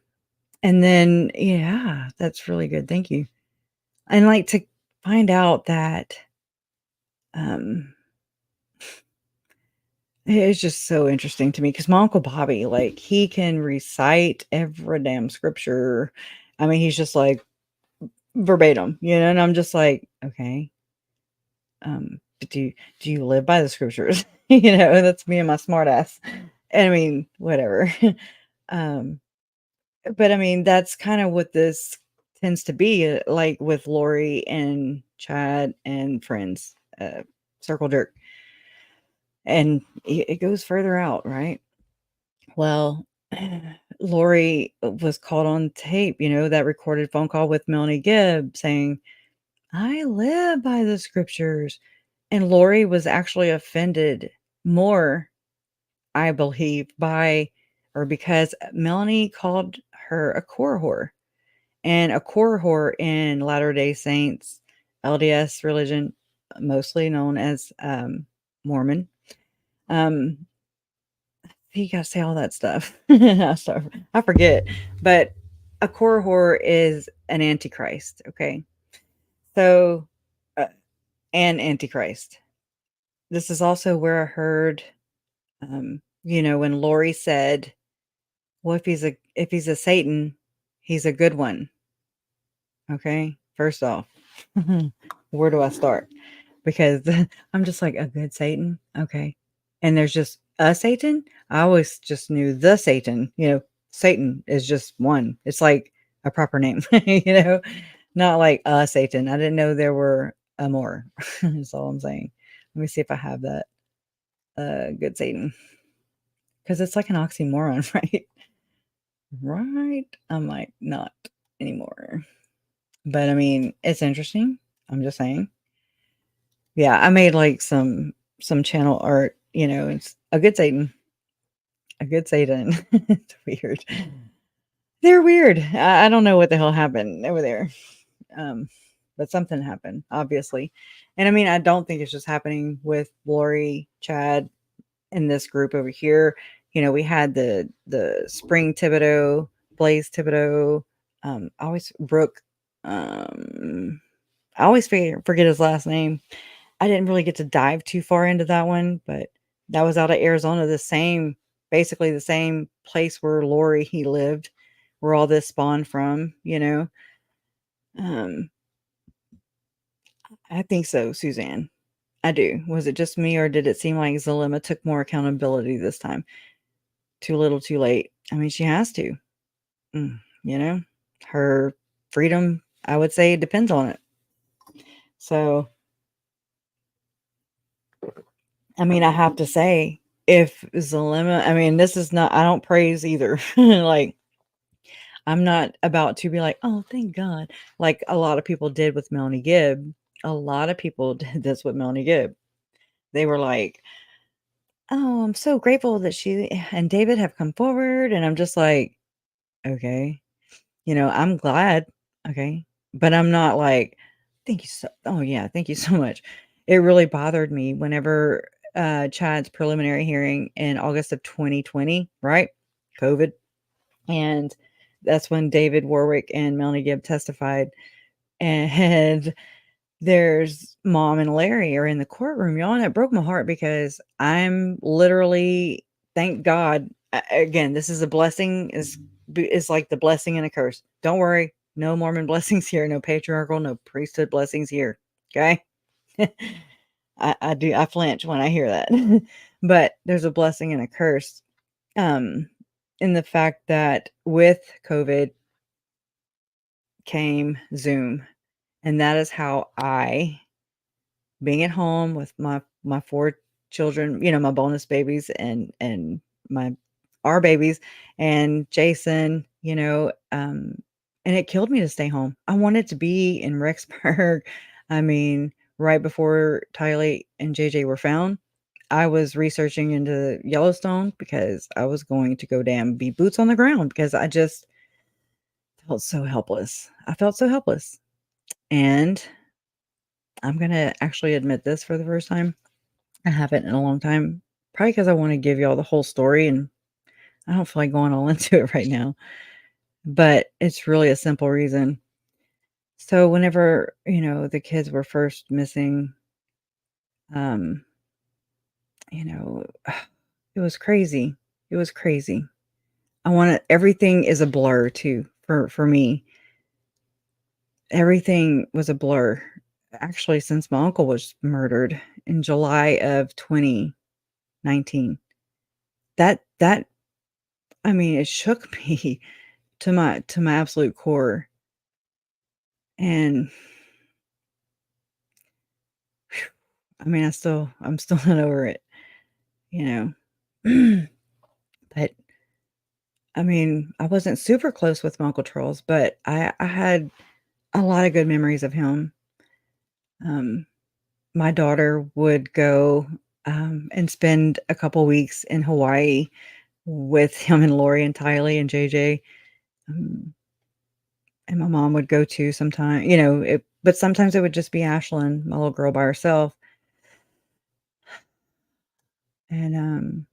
And then, yeah, that's really good. Thank you. And like to find out that, um, it's just so interesting to me because my Uncle Bobby, like, he can recite every damn scripture. I mean, he's just like verbatim, you know, and I'm just like, okay. But do you live by the scriptures? You know, that's me and my smart ass. And I mean, whatever. Um, but I mean, that's kind of what this tends to be like with Lori and Chad and friends, circle jerk. And it goes further out, right? Well, Lori was caught on tape, you know, that recorded phone call with Melanie Gibb saying, I live by the scriptures. And Lori was actually offended more, I believe, by or because Melani called her a core whore. And a core whore in Latter-day Saints, LDS religion, mostly known as Mormon. You gotta say all that stuff. I forget. But a core whore is an antichrist, okay? So, uh, an antichrist. This is also where I heard, when Lori said, "Well, if he's a Satan, he's a good one." Okay, first off, where do I start? Because I'm just like, a good Satan, okay. And there's just a Satan. I always just knew the Satan. Satan is just one. It's like a proper name, not like a Satan. I didn't know there were a more. That's all I'm saying. Let me see if I have that. Good Satan, because it's like an oxymoron, right? Right? I might not anymore. But I mean, it's interesting. I'm just saying. Yeah, I made like some channel art, it's a good Satan. A good Satan. It's weird. They're weird. I don't know what the hell happened over there. But something happened, obviously. And I mean, I don't think it's just happening with Lori, Chad, and this group over here. We had the Spring Thibodeau, Blaze Thibodeau, I always Brooke, I always forget his last name. I didn't really get to dive too far into that one, but that was out of Arizona, basically the same place where Lori he lived, where all this spawned from. Um, I think so, Suzanne. I do. Was it just me, or did it seem like Zalima took more accountability this time? Too little, too late. I mean, she has to. Mm, you know, her freedom, I would say, depends on it. So, I mean, I have to say, if Zalima, I mean, this is not, I don't praise either. Like, I'm not about to be like, oh, thank God, like a lot of people did with Melanie Gibb. A lot of people did this with Melanie Gibb. They were like, oh, I'm so grateful that she and David have come forward. And I'm just like, okay, I'm glad. Okay. But I'm not like, oh yeah, thank you so much. It really bothered me whenever Chad's preliminary hearing in August of 2020, right? COVID. And that's when David Warwick and Melanie Gibb testified. And there's Mom and Larry are in the courtroom, y'all, and it broke my heart because I'm literally, thank God, again, this is a blessing, is like the blessing and a curse. Don't worry, no Mormon blessings here, no patriarchal, no priesthood blessings here. Okay. I flinch when I hear that. But there's a blessing and a curse in the fact that with COVID came Zoom. And that is how being at home with my 4 children, my bonus babies and my our babies and Jason, and it killed me to stay home. I wanted to be in Rexburg. I mean, right before Tylee and JJ were found, I was researching into Yellowstone because I was going to go be boots on the ground because I just felt so helpless. I felt so helpless. And I'm gonna actually admit this for the first time. I haven't in a long time, probably because I wanna give y'all the whole story, and I don't feel like going all into it right now, but it's really a simple reason. So whenever, the kids were first missing, um, you know, it was crazy. It was crazy. Everything is a blur too for me. Everything was a blur, actually, since my uncle was murdered in July of 2019. That I mean, it shook me to my absolute core, and I mean, I'm still not over it, you know? But, I mean, I wasn't super close with my Uncle Charles, but I had a lot of good memories of him. Um, my daughter would go, and spend a couple weeks in Hawaii with him and Lori and Tylee and JJ. Um, and my mom would go to sometime, but sometimes it would just be Ashlyn, my little girl by herself. And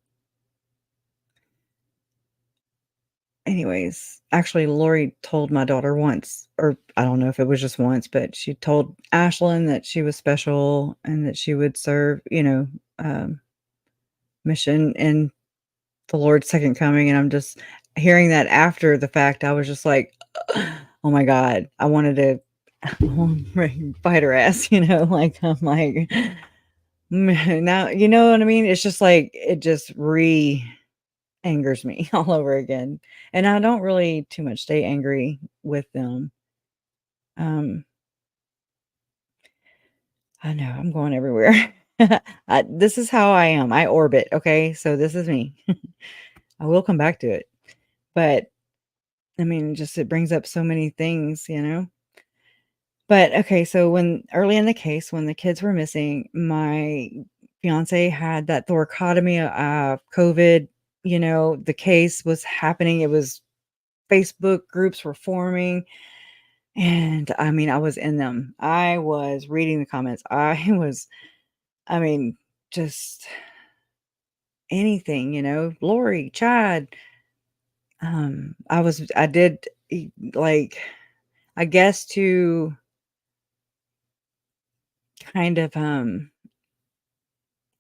anyways, actually Lori told my daughter once, or I don't know if it was just once, but she told Ashlyn that she was special and that she would serve, um, mission in the Lord's second coming. And I'm just hearing that after the fact, I was just like, oh my God, I wanted to fight her ass, like I'm like, now, you know what I mean? It's just like, it just angers me all over again. And I don't really too much stay angry with them. Um, I know I'm going everywhere. This is how I am. I orbit. Okay. So this is me. I will come back to it. But I mean, just it brings up so many things. But okay. So when early in the case, when the kids were missing, my fiance had that thoracotomy of COVID. The case was happening. It was Facebook groups were forming. And I mean, I was in them. I was reading the comments. I mean, just anything, Lori, Chad. I did like, I guess to kind of,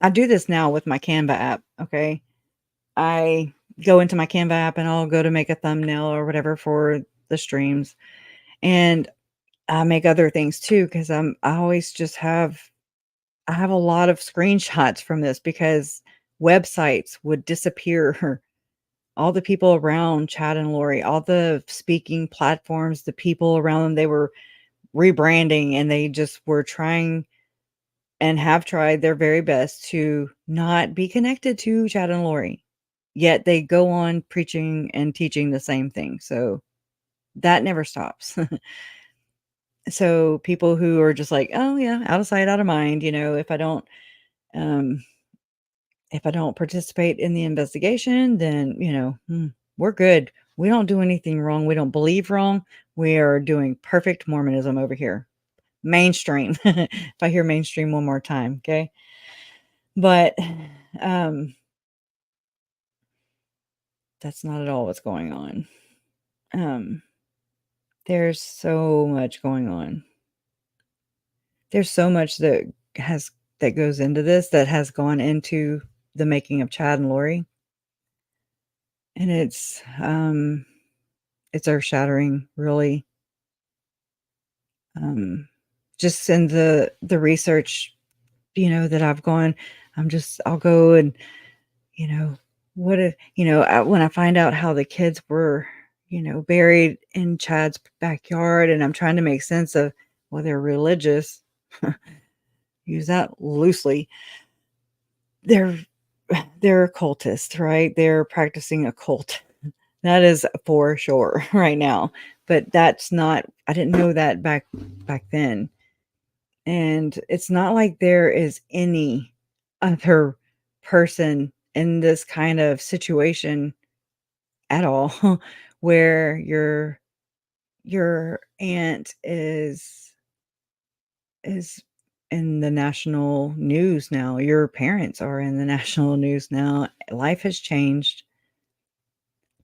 I do this now with my Canva app. Okay. I go into my Canva app and I'll go to make a thumbnail or whatever for the streams. And I make other things too, because I always just I have a lot of screenshots from this because websites would disappear. All the people around Chad and Lori, all the speaking platforms, the people around them, they were rebranding and they just were trying and have tried their very best to not be connected to Chad and Lori. Yet they go on preaching and teaching the same thing. So that never stops. So people who are just like, oh yeah, out of sight, out of mind, um, if I don't participate in the investigation, then, we're good. We don't do anything wrong. We don't believe wrong. We are doing perfect Mormonism over here. Mainstream. If I hear mainstream one more time, okay? But um that's not at all what's going on. Um there's so much going on. There's so much has that goes into this that has gone into the making of Chad and Lori. And it's earth-shattering, really. Um, just in the research, that I've gone, I'll go and, you know, what if, when I find out how the kids were, buried in Chad's backyard, and I'm trying to make sense of, well, they're religious, use that loosely. They're they're occultists, right? They're practicing occult. That is for sure right now. But that's not, I didn't know that back then. And it's not like there is any other person in this kind of situation at all where your aunt is in the national news now. Your parents are in the national news now. Life has changed.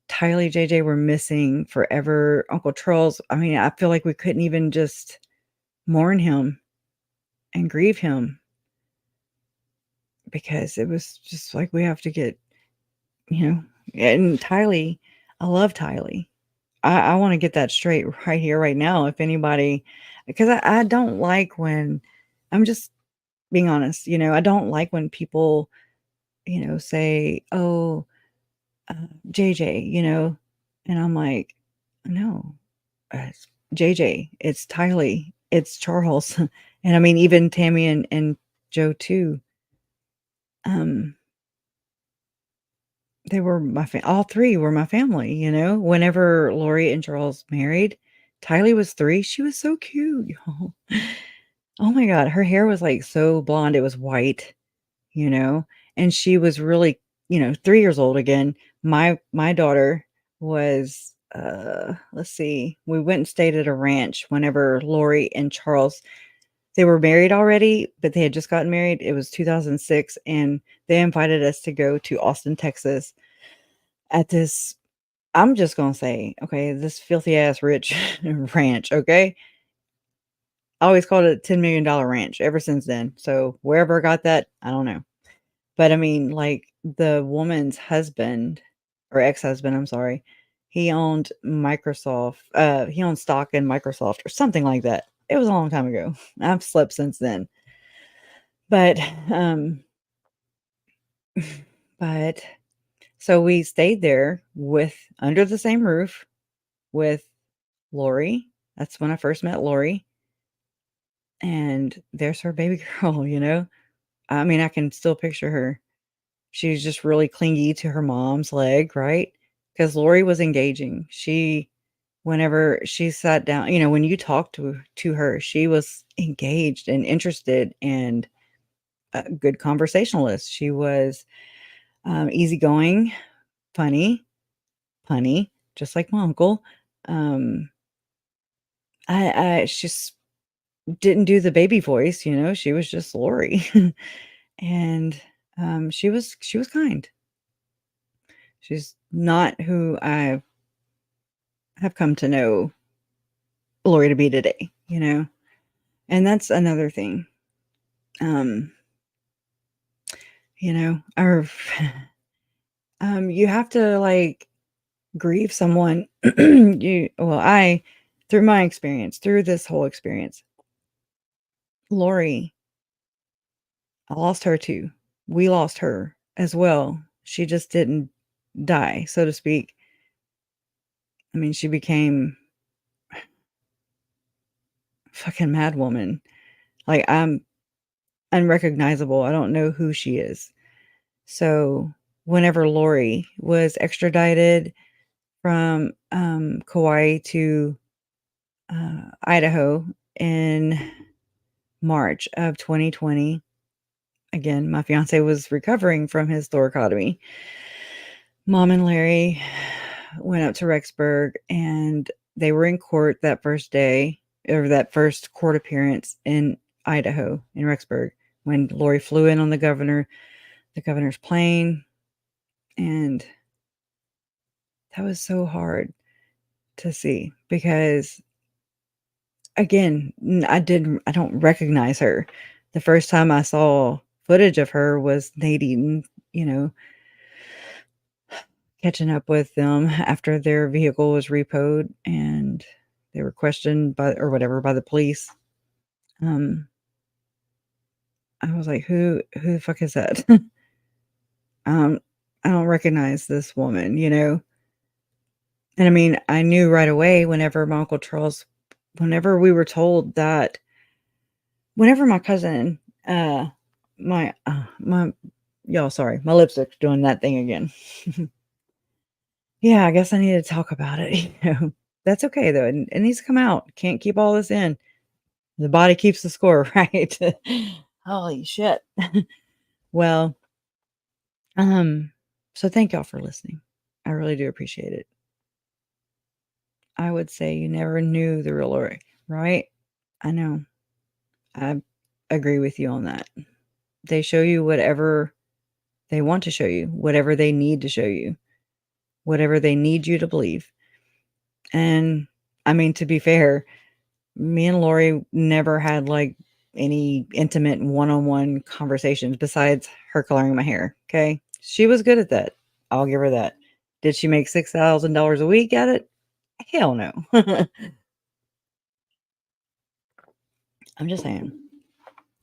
Tylee, JJ were missing forever. Uncle Charles, I mean, I feel like we couldn't even just mourn him and grieve him because it was just like we have to get, you know, and Tylee, I love Tylee. I want to get that straight right here, right now. If anybody, because I don't like when, I'm just being honest, I don't like when people, say, oh, JJ, and I'm like, no, it's JJ, it's Tylee, it's Charles. And I mean, even Tammy and Joe too. Um, they were all three were my family, whenever Lori and Charles married, Tylee was 3. She was so cute, y'all. Oh my God. Her hair was like so blonde. It was white, you know, and she was really, 3 years old again. My daughter was, let's see, we went and stayed at a ranch whenever Lori and Charles, they were married already, but they had just gotten married. It was 2006, and they invited us to go to Austin, Texas at this, I'm just gonna say, okay, this filthy ass rich ranch, okay? I always called it a $10 million ranch ever since then. So wherever I got that, I don't know. But I mean, like the woman's husband or ex-husband, I'm sorry, he owned Microsoft. He owned stock in Microsoft or something like that. It was a long time ago. I've slept since then. But but so we stayed there with under the same roof with Lori. That's when I first met Lori. And there's her baby girl, you know? I mean, I can still picture her. She was just really clingy to her mom's leg, right? Because Lori was engaging. Whenever she sat down, you know, when you talked to her, she was engaged and interested and a good conversationalist. She was easygoing, funny, punny, just like my uncle. Um, I she didn't do the baby voice, you know. She was just Lori, and she was kind. She's not who I have come to know Lori to be today, you know? And that's another thing. Um, you know, or you have to like grieve someone I through my experience, through this whole experience, Lori, I lost her too. We lost her as well. She just didn't die, so to speak. I mean, she became fucking mad woman. Like I'm unrecognizable. I don't know who she is. So whenever Lori was extradited from Kauai to Idaho in March of 2020, again, my fiance was recovering from his thoracotomy. Mom and Larry went up to Rexburg and they were in court that first day, or that first court appearance in Idaho, in Rexburg, when Lori flew in on the governor's plane. And that was so hard to see because, again, I don't recognize her. The first time I saw footage of her was Nadine, you know, catching up with them after their vehicle was repoed and they were questioned by or whatever by the police. I was like, who the fuck is that? um, I don't recognize this woman, you know? And I mean, I knew right away whenever my Uncle Charles, whenever we were told that, whenever my cousin, my y'all, sorry, my lipstick's doing that thing again. Yeah, I guess I need to talk about it, you know? That's okay, though, it needs to come out. Can't keep all this in. The body keeps the score, right? Holy shit. Well, so thank y'all for listening. I really do appreciate it. I would say you never knew the real Lori, right? I know. I agree with you on that. They show you whatever they want to show you, whatever they need to show you, whatever they need you to believe. And I mean, to be fair, me and Lori never had like any intimate one-on-one conversations besides her coloring my hair. Okay. She was good at that. I'll give her that. Did she make $6,000 a week at it? Hell no. I'm just saying.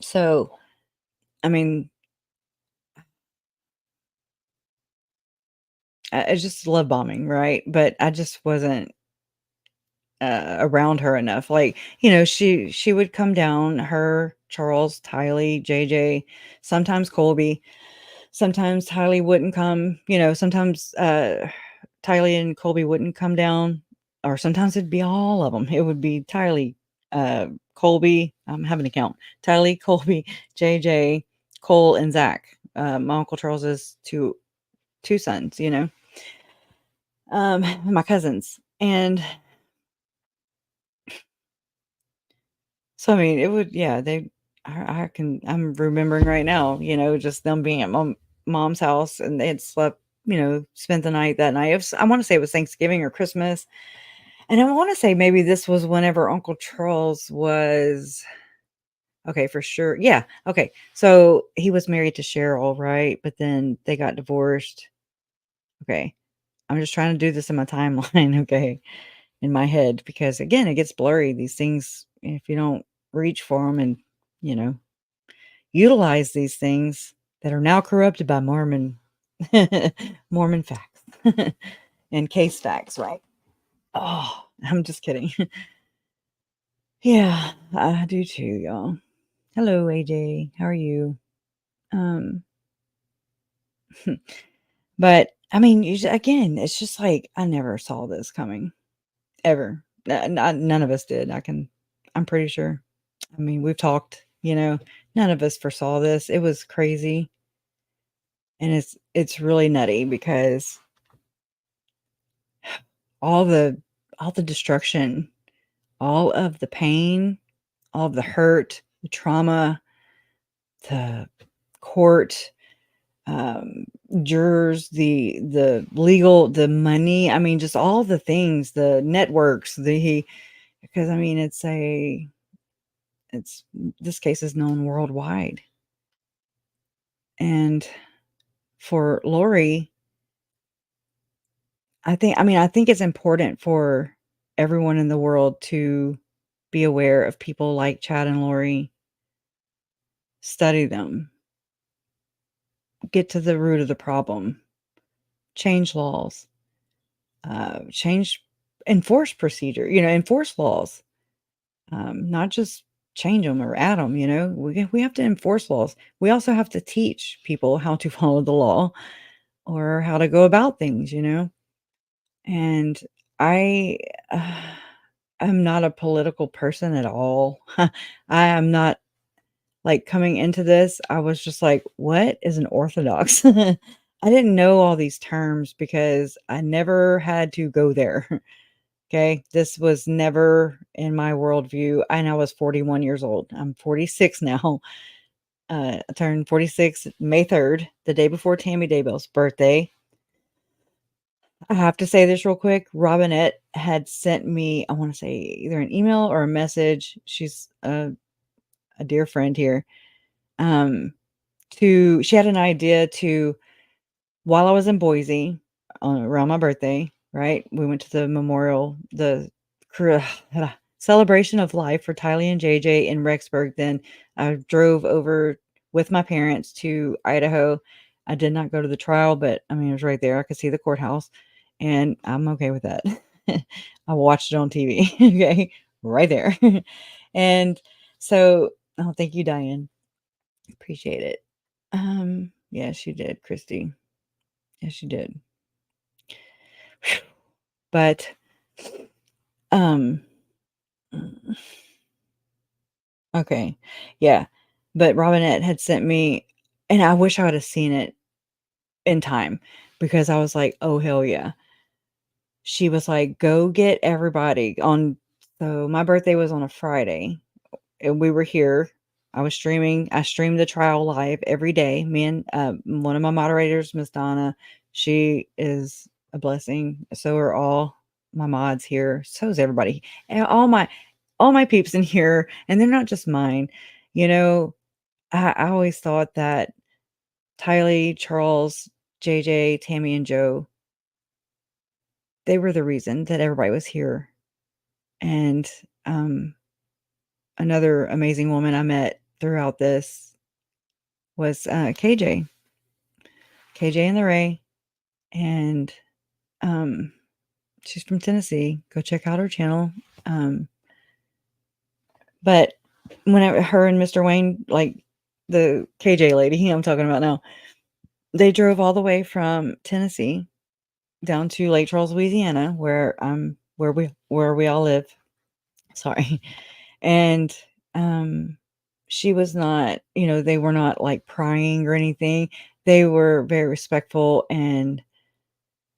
So, I mean, I just love bombing, right? But I just wasn't around her enough. Like, you know, she would come down, her, Charles, Tylee, JJ, sometimes Colby, sometimes Tylee wouldn't come, you know, sometimes Tylee and Colby wouldn't come down, or sometimes it'd be all of them. It would be Tylee, Colby, I'm having to count. Tylee, Colby, JJ, Cole, and Zach. My Uncle Charles's two sons, you know. my cousins. And so, I mean, it would, yeah, I'm remembering right now, just them being at mom's house, and they had slept, spent the night that night. I want to say it was Thanksgiving or Christmas. And I want to say maybe this was whenever Uncle Charles was, okay, for sure. Yeah. Okay. So he was married to Cheryl, right? But then they got divorced. Okay. I'm just trying to do this in my timeline. Okay. In my head, because again, it gets blurry. These things, if you don't reach for them and, you know, utilize these things that are now corrupted by Mormon facts and case facts, right? Oh, I'm just kidding. Yeah, I do too, y'all. Hello, AJ. How are you? Um, but I mean, again, it's just like I never saw this coming ever. None of us did. I'm pretty sure. I mean, we've talked, none of us foresaw this. It was crazy. And it's really nutty because all the all the destruction, all of the pain, all of the hurt, the trauma, the court, um, jurors, the legal, the money, I mean, just all the things, the networks, because I mean, it's this case is known worldwide. And for Lori, I think it's important for everyone in the world to be aware of people like Chad and Lori, study them, get to the root of the problem, change laws, change, enforce procedure, enforce laws, not just change them or add them, we have to enforce laws. We also have to teach people how to follow the law or how to go about things. And I am not a political person at all. I am not, like, coming into this, I was just like, "What is an orthodox?" I didn't know all these terms because I never had to go there. Okay? This was never in my worldview, and I was 41 years old. I'm 46 now. I turned 46 May 3rd, the day before Tammy Daybell's birthday. I have to say this real quick. Robinette had sent me, I want to say, either an email or a message. She's a dear friend here. She had an idea to, while I was in Boise around my birthday, right? We went to the memorial, the celebration of life for Tylee and JJ in Rexburg. Then I drove over with my parents to Idaho. I did not go to the trial, but I mean, it was right there. I could see the courthouse, and I'm okay with that. I watched it on TV. Okay, right there. And so, oh, thank you, Diane. Appreciate it. Yeah, she did, Christy. Yes, she did. But, um, okay, yeah. But Robinette had sent me, and I wish I would have seen it in time because I was like, "Oh, hell yeah." She was like, "Go get everybody on." So my birthday was on a Friday, and we were here. I streamed the trial live every day. Me and one of my moderators, Miss Donna, she is a blessing. So are all my mods here. So is everybody. And all my peeps in here, and they're not just mine. You know, I always thought that Tylee, Charles, JJ, Tammy, and Joe, they were the reason that everybody was here. And um another amazing woman I met throughout this was KJ. KJ and the Ray. And um she's from Tennessee. Go check out her channel. Um but whenever her and Mr. Wayne, like the KJ lady I'm talking about now, they drove all the way from Tennessee down to Lake Charles, Louisiana, where we all live. Sorry. And she was not, they were not like prying or anything. They were very respectful, and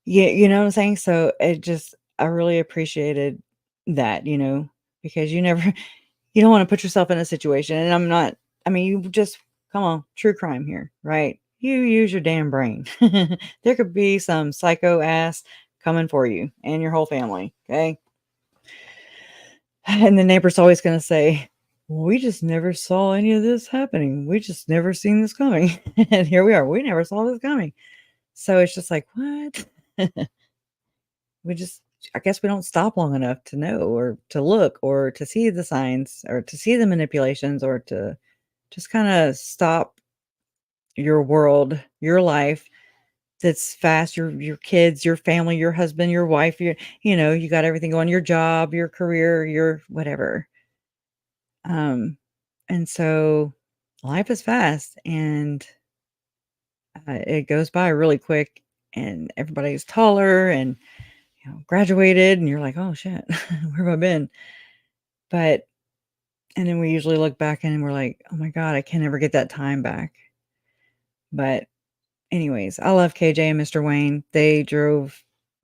Yeah, you know what I'm saying? So, it just I really appreciated that, because you never you don't wanna put yourself in a situation, and I mean, you just come on, true crime here, right? You use your damn brain. There could be some psycho ass coming for you and your whole family, okay? And the neighbor's always gonna say, "We just never saw any of this happening. We just never seen this coming." And here we are, we never saw this coming. So it's just like, "What?" We just I guess we don't stop long enough to know or to look or to see the signs or to see the manipulations or to just kinda stop your world, your life that's fast, your kids, your family, your husband, your wife, you got everything going, your job, your career, your whatever. Um, and so life is fast and, it goes by really quick and everybody's taller and, graduated and you're like, "Oh shit, where have I been?" But and then we usually look back and we're like, "Oh my god, I can never get that time back." But anyways, I love KJ and Mr. Wayne.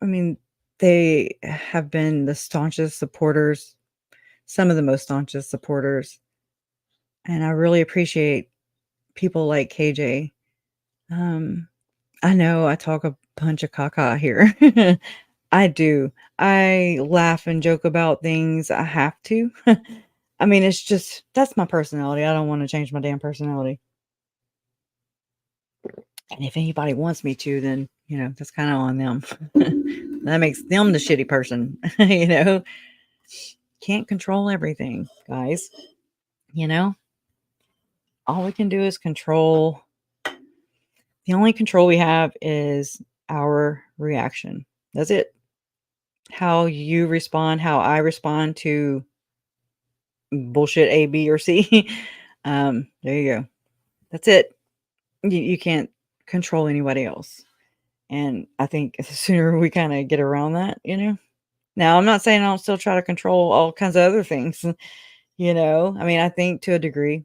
I mean, they have been the staunchest supporters, some of the most staunchest supporters, and I really appreciate people like KJ. Um, I know I talk a bunch of caca here. I do. I laugh and joke about things. I have to. I mean, it's just that's my personality. I don't wanna change my damn personality. And if anybody wants me to, then, that's kinda on them. That makes them the shitty person, you know? Can't control everything, guys, you know? All we can do is control the only control we have is our reaction. That's it. How you respond, how I respond to bullshit A, B, or C. There you go. That's it. You can't control anybody else. And I think the sooner we kinda get around that, Now, I'm not saying I don't still try to control all kinds of other things, I mean, I think to a degree,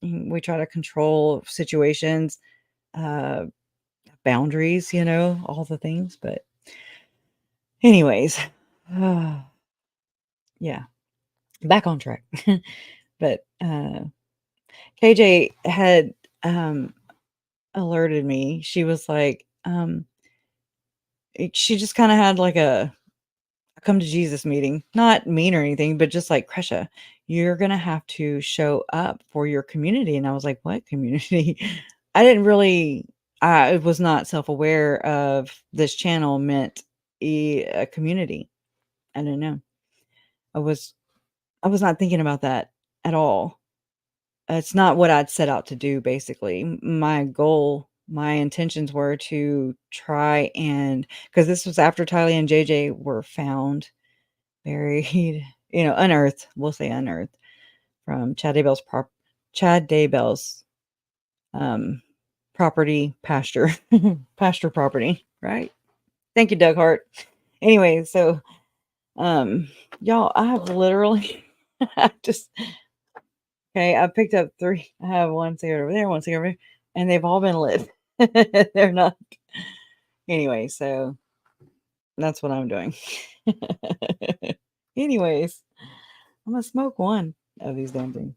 we try to control situations, uh, boundaries, all the things, but anyways, yeah, back on track. But, KJ had, alerted me. She was like, she just kinda had like a come to Jesus meeting. Not mean or anything, but just like, "Kresha, you're gonna have to show up for your community." And I was like, "What community?" I didn't really I was not self-aware of this channel meant a community. I didn't know. I was I was not thinking about that at all. It's not what I'd set out to do, basically. My goal, my intentions were to try and because this was after Tylee and JJ were found buried, unearthed, we'll say unearthed from Chad Daybell's, um, property pasture pasture property, right? Thank you, Doug Hart. Anyway, so, um, y'all, I have literally I just okay, I picked up 3. I have 1 cigarette over there, 1 cigarette over there, and they've all been lit. They're not anyway, so that's what I'm doing. Anyways, I'm gonna smoke 1 of these damn things.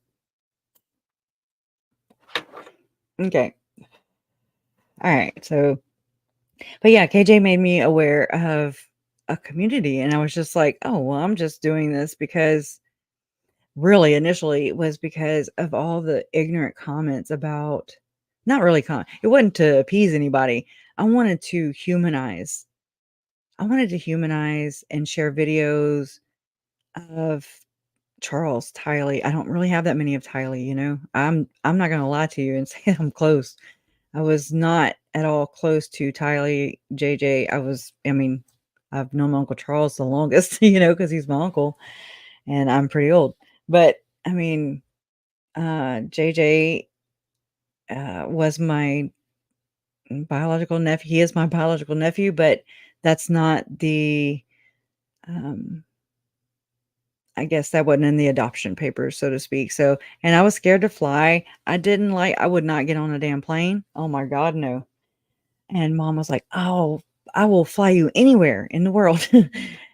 Okay. Alright, so but yeah, KJ made me aware of a community, and I was just like, "Oh, well, I'm just doing this because" really, initially, it was because of all the ignorant comments about not really it wasn't to appease anybody. I wanted to humanize. I wanted to humanize and share videos of Charles, Tylee. I don't really have that many of Tylee, I'm not gonna lie to you and say I'm close. I was not at all close to Tylee, JJ. I mean, I've known my Uncle Charles the longest, because he's my uncle and I'm pretty old. But I mean, JJ was my biological nephew. He is my biological nephew, but that's not um, I guess that wasn't in the adoption papers, so to speak. So, and I was scared to fly. I would not get on a damn plane. Oh my God, no. And mom was like, "Oh, I will fly you anywhere in the world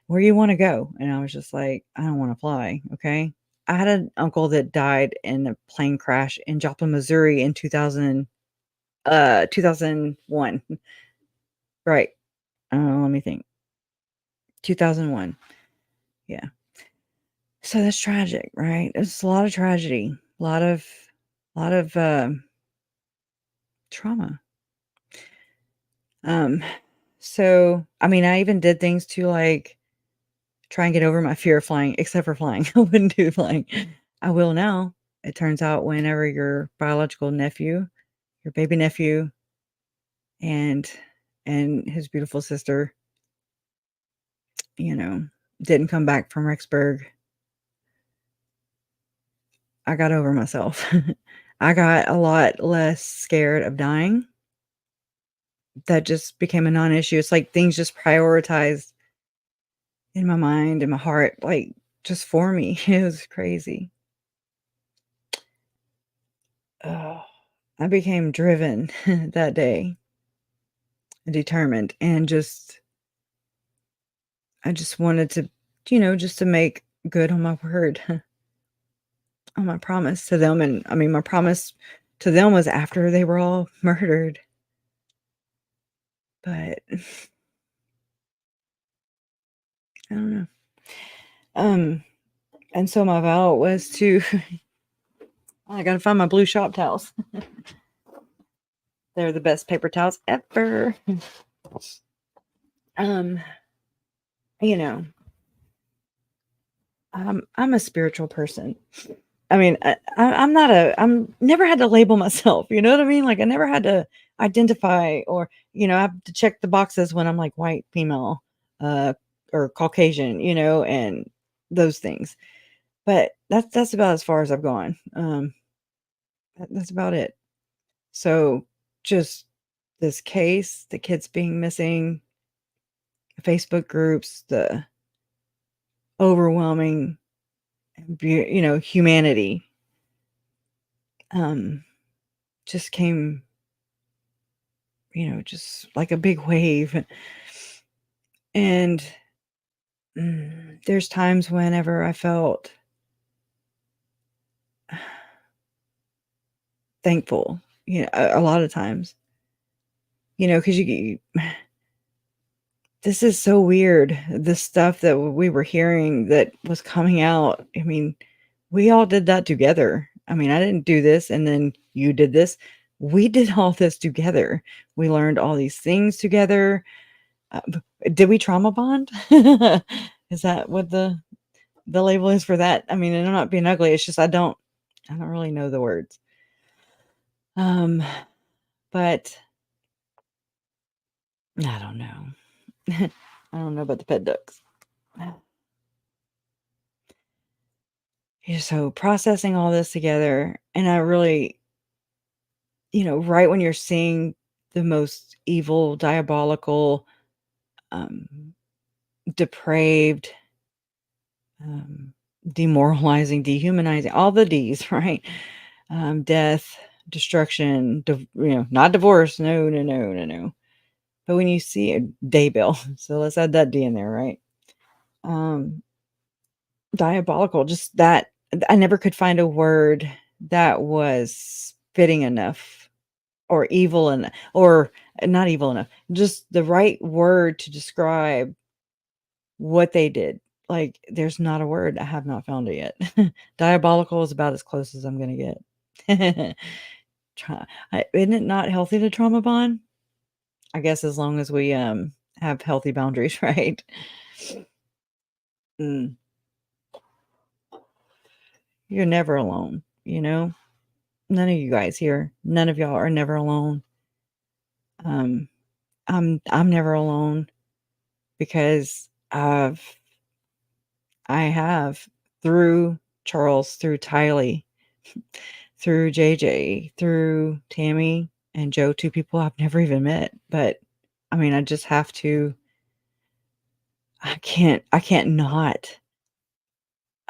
where you want to go. And I was just like, I don't want to fly. Okay. I had an uncle that died in a plane crash in Joplin, Missouri in 2001. Right. Let me think. 2001. Yeah. So that's tragic, right? It's a lot of tragedy, a lot of trauma. So I mean, I even did things to like try and get over my fear of flying, except for flying. I wouldn't do flying. I will now. It turns out whenever your biological nephew, your baby nephew, and his beautiful sister, you know, didn't come back from Rexburg, I got over myself. I got a lot less scared of dying. That just became a non-issue. It's like things just prioritized in my mind and my heart, like just for me. It was crazy. Oh, I became driven that day, determined, and I just wanted to, just to make good on my word, on my promise to them. And I mean, my promise to them was after they were all murdered. But I don't know. And so my vow was to, I gotta find my blue shop towels. They're the best paper towels ever. Um, you know, I'm a spiritual person. I mean, I'm never had to label myself. You know what I mean? Like I never had to identify or, I have to check the boxes when I'm like white, female, or Caucasian, and those things. But that's about as far as I've gone. That's about it. So just this case, the kids being missing, Facebook groups, the overwhelming, humanity, just came, just like a big wave. And there's times whenever I felt thankful, a lot of times, because this is so weird. The stuff that we were hearing that was coming out. I mean, we all did that together. I mean, I didn't do this and then you did this. We did all this together. We learned all these things together. Did we trauma bond? Is that what the label is for that? I mean, and I'm not being ugly. It's just I don't really know the words. But I don't know. I don't know about the pet ducks. So processing all this together, and I really, right when you're seeing the most evil, diabolical, depraved, demoralizing, dehumanizing, all the D's, right? Death, destruction, not divorce. No, no, no, no, no. But when you see a Daybell, so let's add that D in there, right? Diabolical, just that I never could find a word that was fitting enough or evil enough or not evil enough, just the right word to describe what they did. Like there's not a word. I have not found it yet. Diabolical is about as close as I'm going to get. Isn't it not healthy to trauma bond? I guess as long as we have healthy boundaries, right? Mm. You're never alone, None of you guys here, none of y'all are never alone. I'm never alone because I have through Charles, through Tylee, through JJ, through Tammy and Joe, two people I've never even met. But I mean, I just have to. I can't not.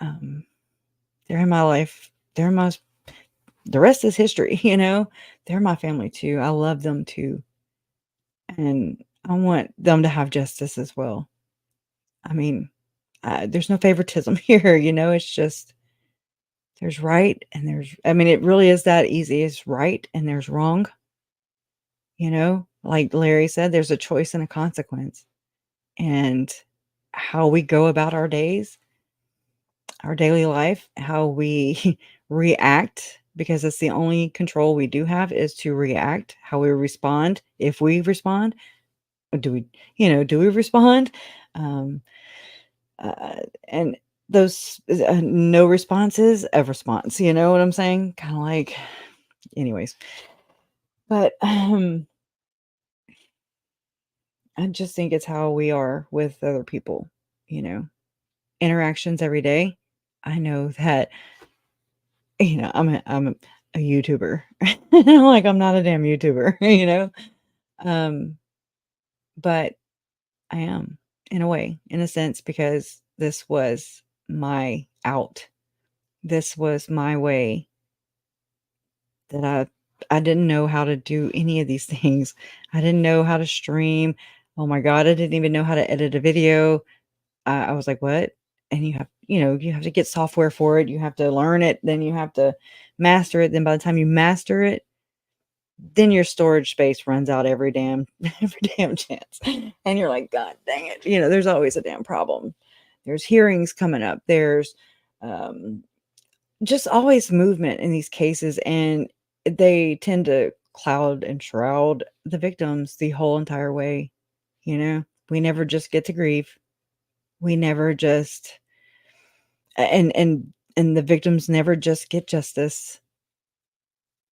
They're in my life. The rest is history, They're my family too. I love them too. And I want them to have justice as well. I mean, there's no favoritism here, it's just there's right and I mean, it really is that easy. It's right and there's wrong, like Larry said, there's a choice and a consequence. And how we go about our days, our daily life, how we react, because it's the only control we do have is to react, how we respond. If we respond, do we respond? Um, and those no response is a response. You know what I'm saying? Kind of like, anyways. But I just think it's how we are with other people. You know, interactions every day. I know that I'm a YouTuber. Like I'm not a damn YouTuber. Um, but I am in a way, in a sense, because this was my out. This was my way that I didn't know how to do any of these things. I didn't know how to stream. Oh my god, I didn't even know how to edit a video. I was like, "What?" And you have to get software for it. You have to learn it, then you have to master it. Then by the time you master it, then your storage space runs out every damn every damn chance. And you're like, "God dang it." There's always a damn problem. There's hearings coming up. There's um just always movement in these cases, and they tend to cloud and shroud the victims the whole entire way. We never just get to grieve. We never just and the victims never just get justice.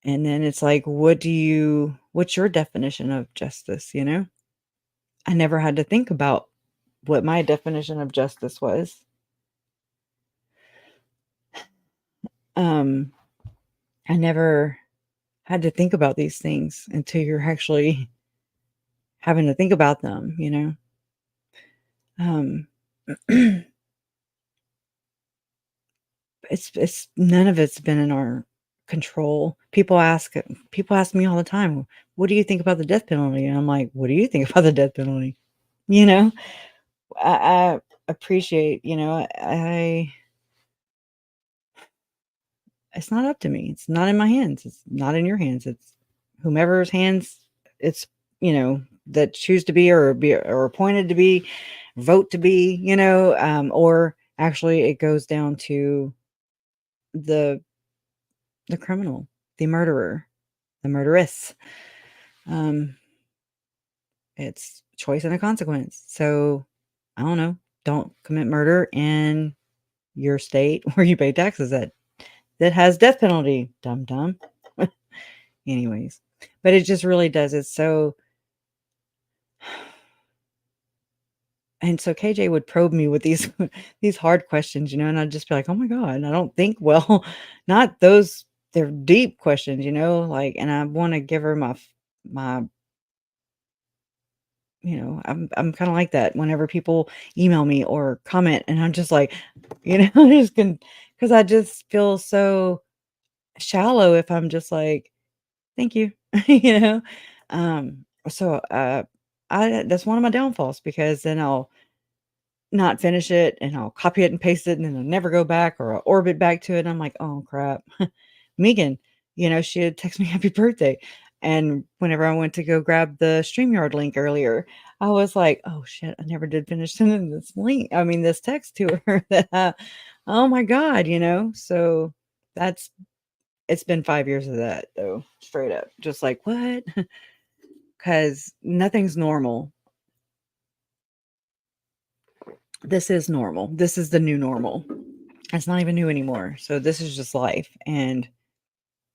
And then it's like, what's your definition of justice? I never had to think about what my definition of justice was. Um, I never had to think about these things until you're actually having to think about them. Um, it's none of it's been in our control. People ask me all the time, "What do you think about the death penalty?" And I'm like, "What do you think about the death penalty?" You know? I appreciate, I it's not up to me. It's not in my hands. It's not in your hands. It's whomever's hands it's, that choose to be or appointed to be, vote to be, or actually it goes down to the the criminal, the murderer, the murderess. Um, it's choice and a consequence. So I don't know. Don't commit murder in your state where you pay taxes that has death penalty. Dum dum. Anyways, but it just really does. It's so. And so KJ would probe me with these these hard questions, and I'd just be like, "Oh my god, I don't think well." Not those they're deep questions, like, and I want to give her my I'm kind of like that whenever people email me or comment, and I'm just like, just can because I just feel so shallow if I'm just like, "Thank you," you know. So I that's one of my downfalls because then I'll not finish it, and I'll copy it and paste it, and then I'll never go back or I'll orbit back to it, and I'm like, "Oh, crap." Megan, she had texted me happy birthday, and whenever I went to go grab the StreamYard link earlier, I was like, "Oh, shit, I never did finish sending this text to her that, oh my god," So, that's it's been 5 years of that, though, straight up, just like, "What?" 'Cause nothing's normal. This is normal. This is the new normal. It's not even new anymore. So this is just life. And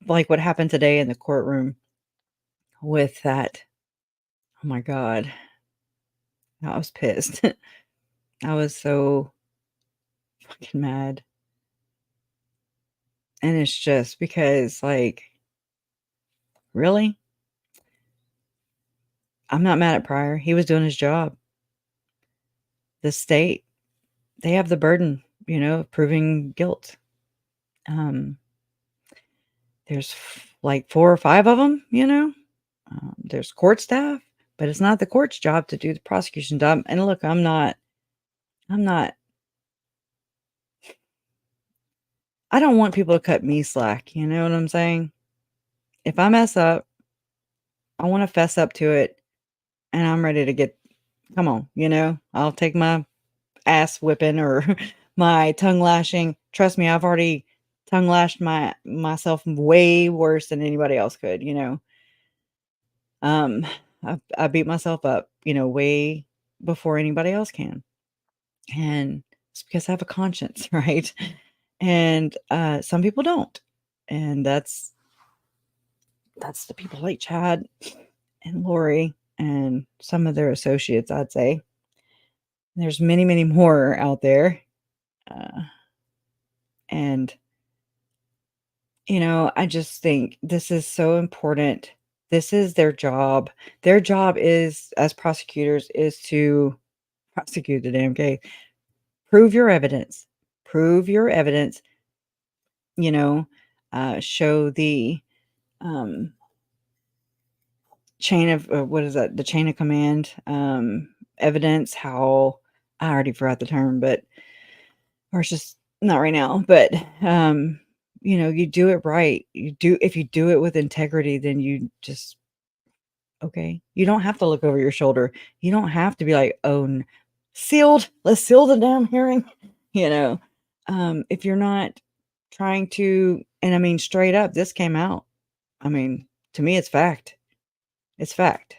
like what happened today in the courtroom with that, oh my God, I was pissed. I was so fucking mad. And it's just because, like, really? I'm not mad at Pryor. He was doing his job. The state, they have the burden, of proving guilt. Um, there's like 4 or 5 of them, there's court staff. but it's not the court's job to do the prosecution job. And look, I'm not I don't want people to cut me slack, you know what I'm saying? If I mess up, I wanna fess up to it, and I'm ready to get come on, you know? I'll take my ass whipping or my tongue lashing. Trust me, I've already tongue lashed myself way worse than anybody else could, you know? Um, I beat myself up, you know, way before anybody else can, and it's because I have a conscience, right? And, some people don't, and that's the people like Chad and Lori and some of their associates, I'd say. There's many, many more out there, uh, and, you know, I just think this is so important. This is their job. Their job is, as prosecutors, is to prosecute the damn case. Prove your evidence. Prove your evidence, you know, show the, um chain of what is that? The chain of command, evidence, how I already forgot the term, but or it's just not right now, but you know, you do it right. You do if you do it with integrity, then you just okay. You don't have to look over your shoulder. You don't have to be like, oh, sealed. Let's seal the damn hearing. You know, if you're not trying to, and I mean, straight up, this came out. I mean, to me, it's fact. It's fact.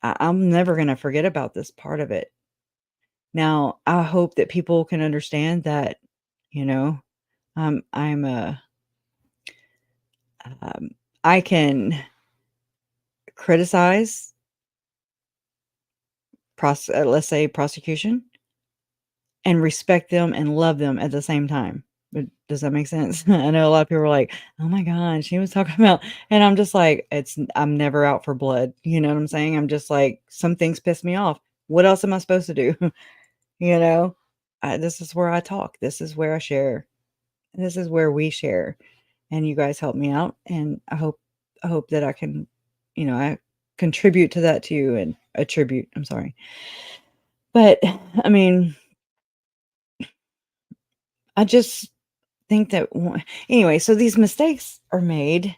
I'm never going to forget about this part of it. Now, I hope that people can understand that, you know, I'm a, um, I can criticize, let's say prosecution, and respect them and love them at the same time. But does that make sense? I know a lot of people are like, "Oh my god, she was talking about," and I'm just like, I'm never out for blood. You know what I'm saying? I'm just like, some things piss me off. What else am I supposed to do? You know, this is where I talk. This is where I share. This is where we share, and you guys help me out, and I hope that I can, you know, I contribute to that too, and attribute. I'm sorry, but I mean, I just think that anyway. So these mistakes are made,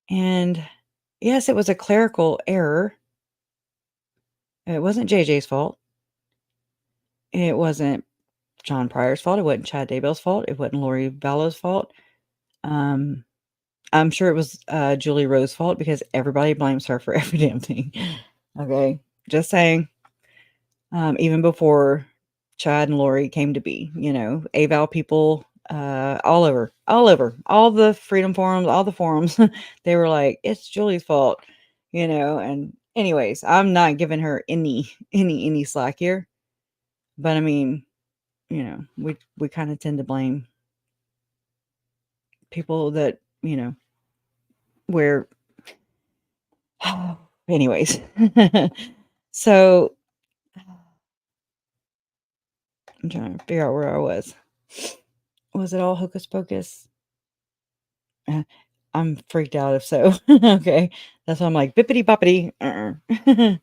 and yes, it was a clerical error. It wasn't JJ's fault. It wasn't John Pryor's fault. It wasn't Chad Daybell's fault. It wasn't Lori Vallow's fault. Um, I'm sure it was, Julie Rose's fault because everybody blames her for every damn thing. Okay, just saying. Even before Chad and Lori came to be, you know, AVAL people, all the freedom forums, all the forums, they were like, "It's Julie's fault," you know. And anyways, I'm not giving her any slack here, but I mean, you know, we kind of tend to blame people that you know where anyways. So, I'm trying to figure out where I was. Was it all hocus pocus? Uh, I'm freaked out if so. Okay. That's why I'm like, bippity boppity.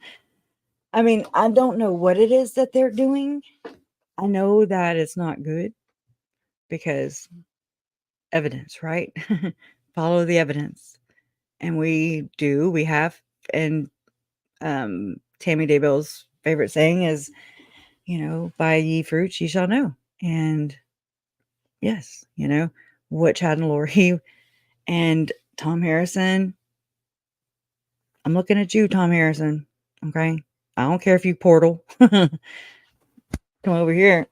I mean, I don't know what it is that they're doing. I know that it's not good because evidence, right? Follow the evidence. And we have, and Tammy Daybell's favorite saying is, you know, by ye fruits ye shall know. And yes, you know, what Chad and Lori and Tom Harrison, I'm looking at you, Tom Harrison. Okay. I don't care if you portal. Come over here.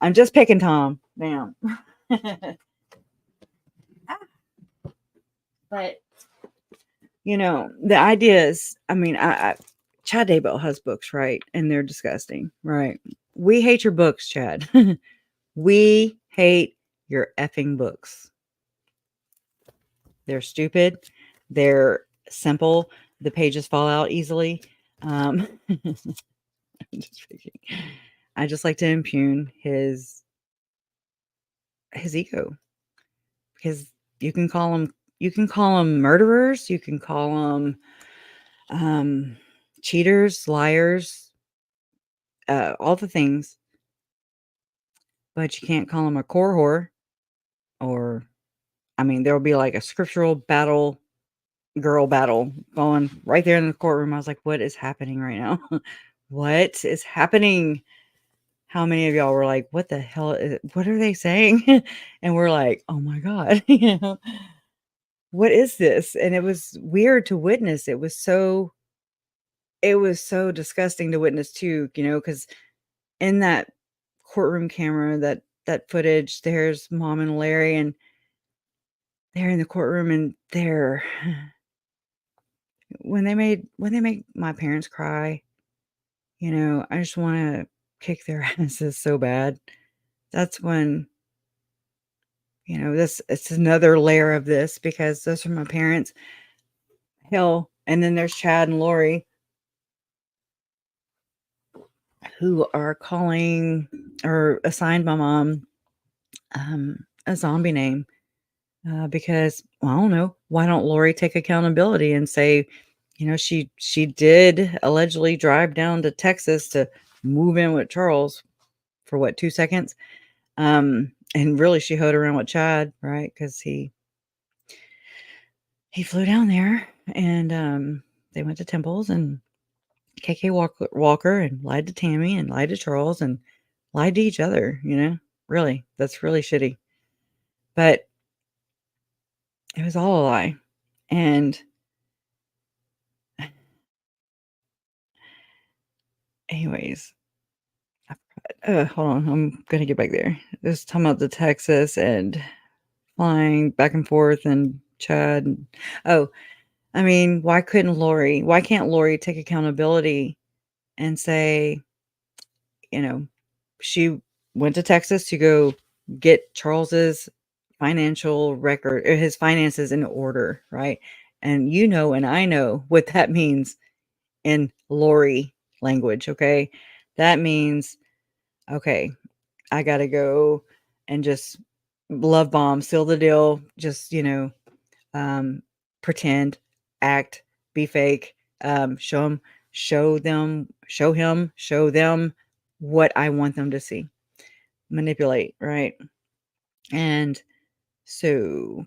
I'm just picking Tom. Damn. But you know, the idea is, I mean, I Chad Daybell has books, right? And they're disgusting, right? We hate your books, Chad. We hate your effing books. They're stupid. They're simple. The pages fall out easily. I'm just kidding. I just like to impugn his ego because you can call him you can call them murderers, you can call them cheaters, liars, all the things, but you can't call them a core whore. Or, I mean, there'll be like a scriptural battle, girl battle going right there in the courtroom. I was like, what is happening right now? What is happening? How many of y'all were like, what the hell what are they saying? And we're like, oh my God, what is this? And it was weird to witness. It was so disgusting to witness too, because in that courtroom camera, that footage, there's Mom and Larry, and they're in the courtroom, and they're when they make my parents cry, I just wanna kick their asses so bad. That's when, this it's another layer of this because those are my parents. Hell, and then there's Chad and Lori who are calling or assigned my mom, a zombie name, because, well, I don't know, why don't Lori take accountability and say, she did allegedly drive down to Texas to move in with Charles for what, 2 seconds? And really she hoed around with Chad, right? Because he flew down there, and, they went to Temples and KK Walker, and lied to Tammy and lied to Charles and lied to each other, Really, that's really shitty. But it was all a lie. And anyways, hold on, I'm gonna get back there. Just talking about the Texas and flying back and forth and Chad. Oh, I mean, why can't Lori take accountability and say, you know, she went to Texas to go get Charles's financial record, or his finances in order, right? And and I know what that means in Lori language, okay? That means, okay, I gotta go and just love bomb, seal the deal, just, um, pretend, act, be fake, show them what I want them to see. Manipulate, right? And so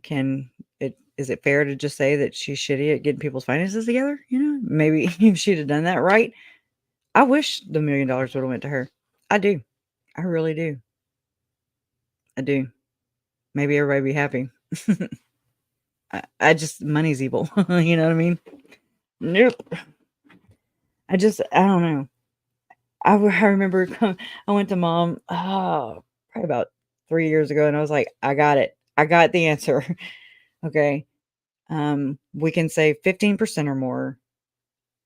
is it fair to just say that she's shitty at getting people's finances together? Maybe if she'd have done that right. I wish the $1,000,000 would have went to her. I do. I really do. I do. Maybe everybody be happy. I just money's evil. You know what I mean? Nope. I don't know. I remember I went to mom, probably about 3 years ago, and I was like, "I got it. I got the answer." Okay. We can say 15% or more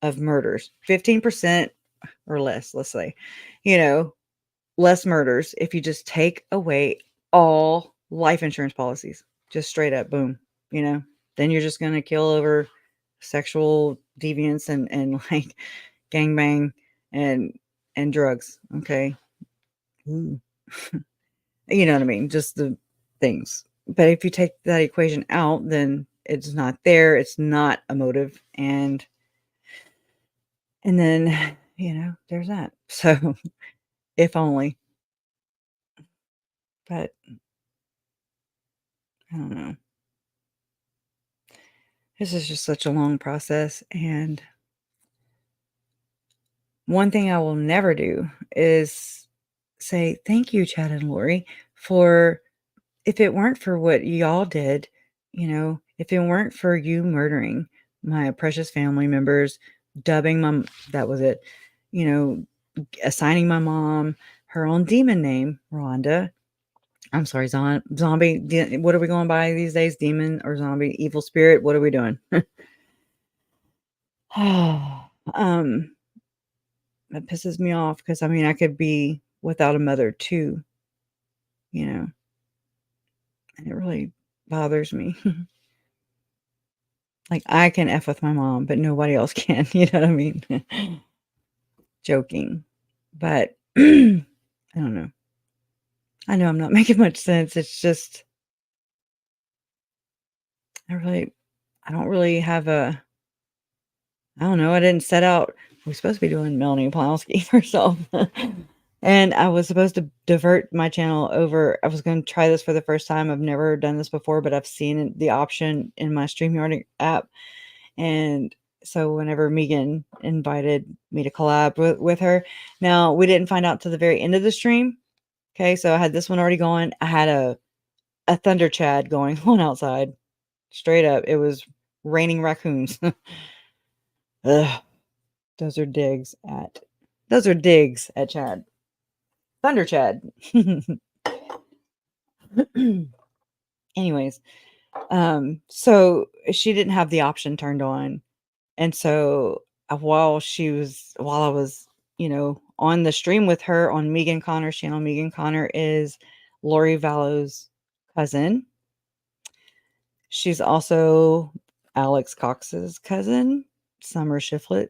of murders. 15% or less, let's say. You know, less murders if you just take away all life insurance policies. Just straight up, boom, you know? Then you're just gonna kill over sexual deviance and like gangbang and drugs, okay? Ooh. You know what I mean? Just the things. But if you take that equation out, then it's not there, it's not a motive, and then, there's that. So, if only. But I don't know. This is just such a long process, and one thing I will never do is say, "Thank you, Chad and Lori, for if it weren't for what y'all did, if it weren't for you murdering my precious family members, dubbing my that was it, you know, assigning my mom her own demon name, Rhonda. I'm sorry, zombie. What are we going by these days? Demon or zombie? Evil spirit? What are we doing?" um, that pisses me off because I mean I could be without a mother too, you know, and it really bothers me. Like I can F with my mom, but nobody else can. You know what I mean? Joking, but I don't know. I know I'm not making much sense. It's just I don't really have I don't know, I didn't set out we're supposed to be doing Melanie Pawlowski herself. And I was supposed to divert my channel over I was gonna try this for the first time, I've never done this before, but I've seen the option in my StreamYard app, and so whenever Megan invited me to collab with her now, we didn't find out till the very end of the stream, okay, so I had this one already going, I had a thunder chad going on outside, straight up, it was raining raccoons. Ugh. Those are digs at Chad. Thunder Chad. Anyways, so she didn't have the option turned on. And so while I was, on the stream with her on Megan Connor's channel, Megan Connor is Lori Vallow's cousin. She's also Alex Cox's cousin, Summer Shiflett,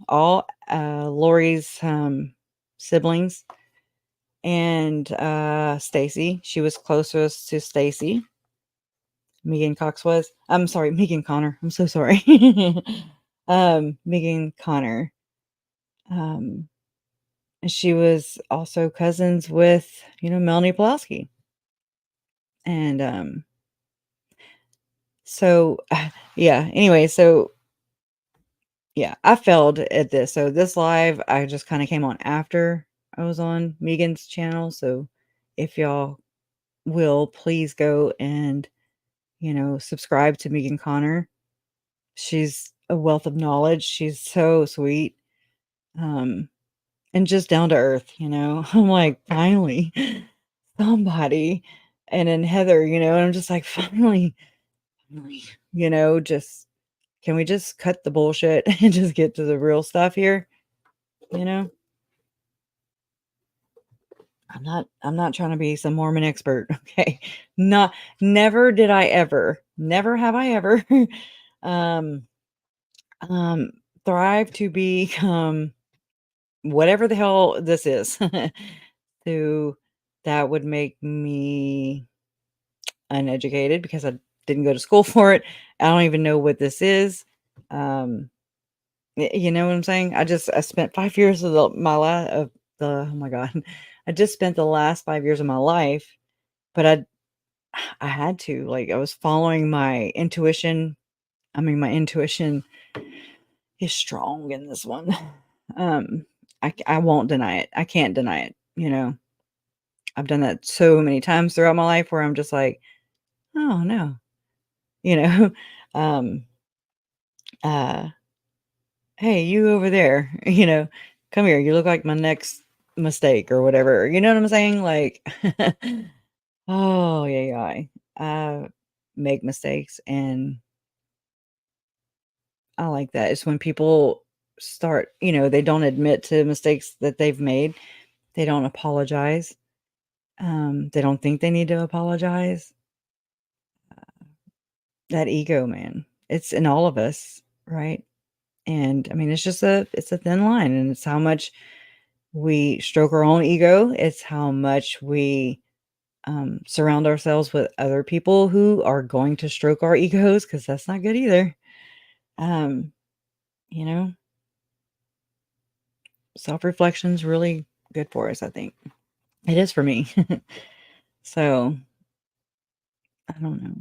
all Lori's siblings. And Stacy, she was closest to Stacy. Megan Cox was. I'm sorry, Megan Connor. I'm so sorry. Megan Connor. And she was also cousins with, Melanie Pawlowski. And so yeah, anyway, so yeah, I failed at this. So this live, I just kind of came on after I was on Megan's channel. So if y'all will please go and subscribe to Megan Connor. She's a wealth of knowledge. She's so sweet. And just down to earth, I'm like, finally, somebody. And then Heather, and I'm just like, finally, just can we just cut the bullshit and just get to the real stuff here? You know? I'm not trying to be some Mormon expert. Okay. Not never did I ever, never have I ever um um thrive to become whatever the hell this is. So that would make me uneducated because I didn't go to school for it. I don't even know what this is. Um you know what I'm saying? I spent 5 years of my life of the oh my god. I just spent the last 5 years of my life, but I had to, like, I was following my intuition. I mean, my intuition is strong in this one. Um, I won't deny it. I can't deny it. I've done that so many times throughout my life where I'm just like, "Oh, no." You know? Um, uh, "Hey, you over there," "Come here. You look like my next mistake," or whatever. You know what I'm saying? Like, oh, yeah, I make mistakes, and I like that. It's when people start, they don't admit to mistakes that they've made. They don't apologize. They don't think they need to apologize. That ego, man. It's in all of us, right? And I mean, it's a thin line, and it's how much we stroke our own ego. It's how much we surround ourselves with other people who are going to stroke our egos, because that's not good either. Um, you know, self-reflection is really good for us, I think. It is for me. So, I don't know.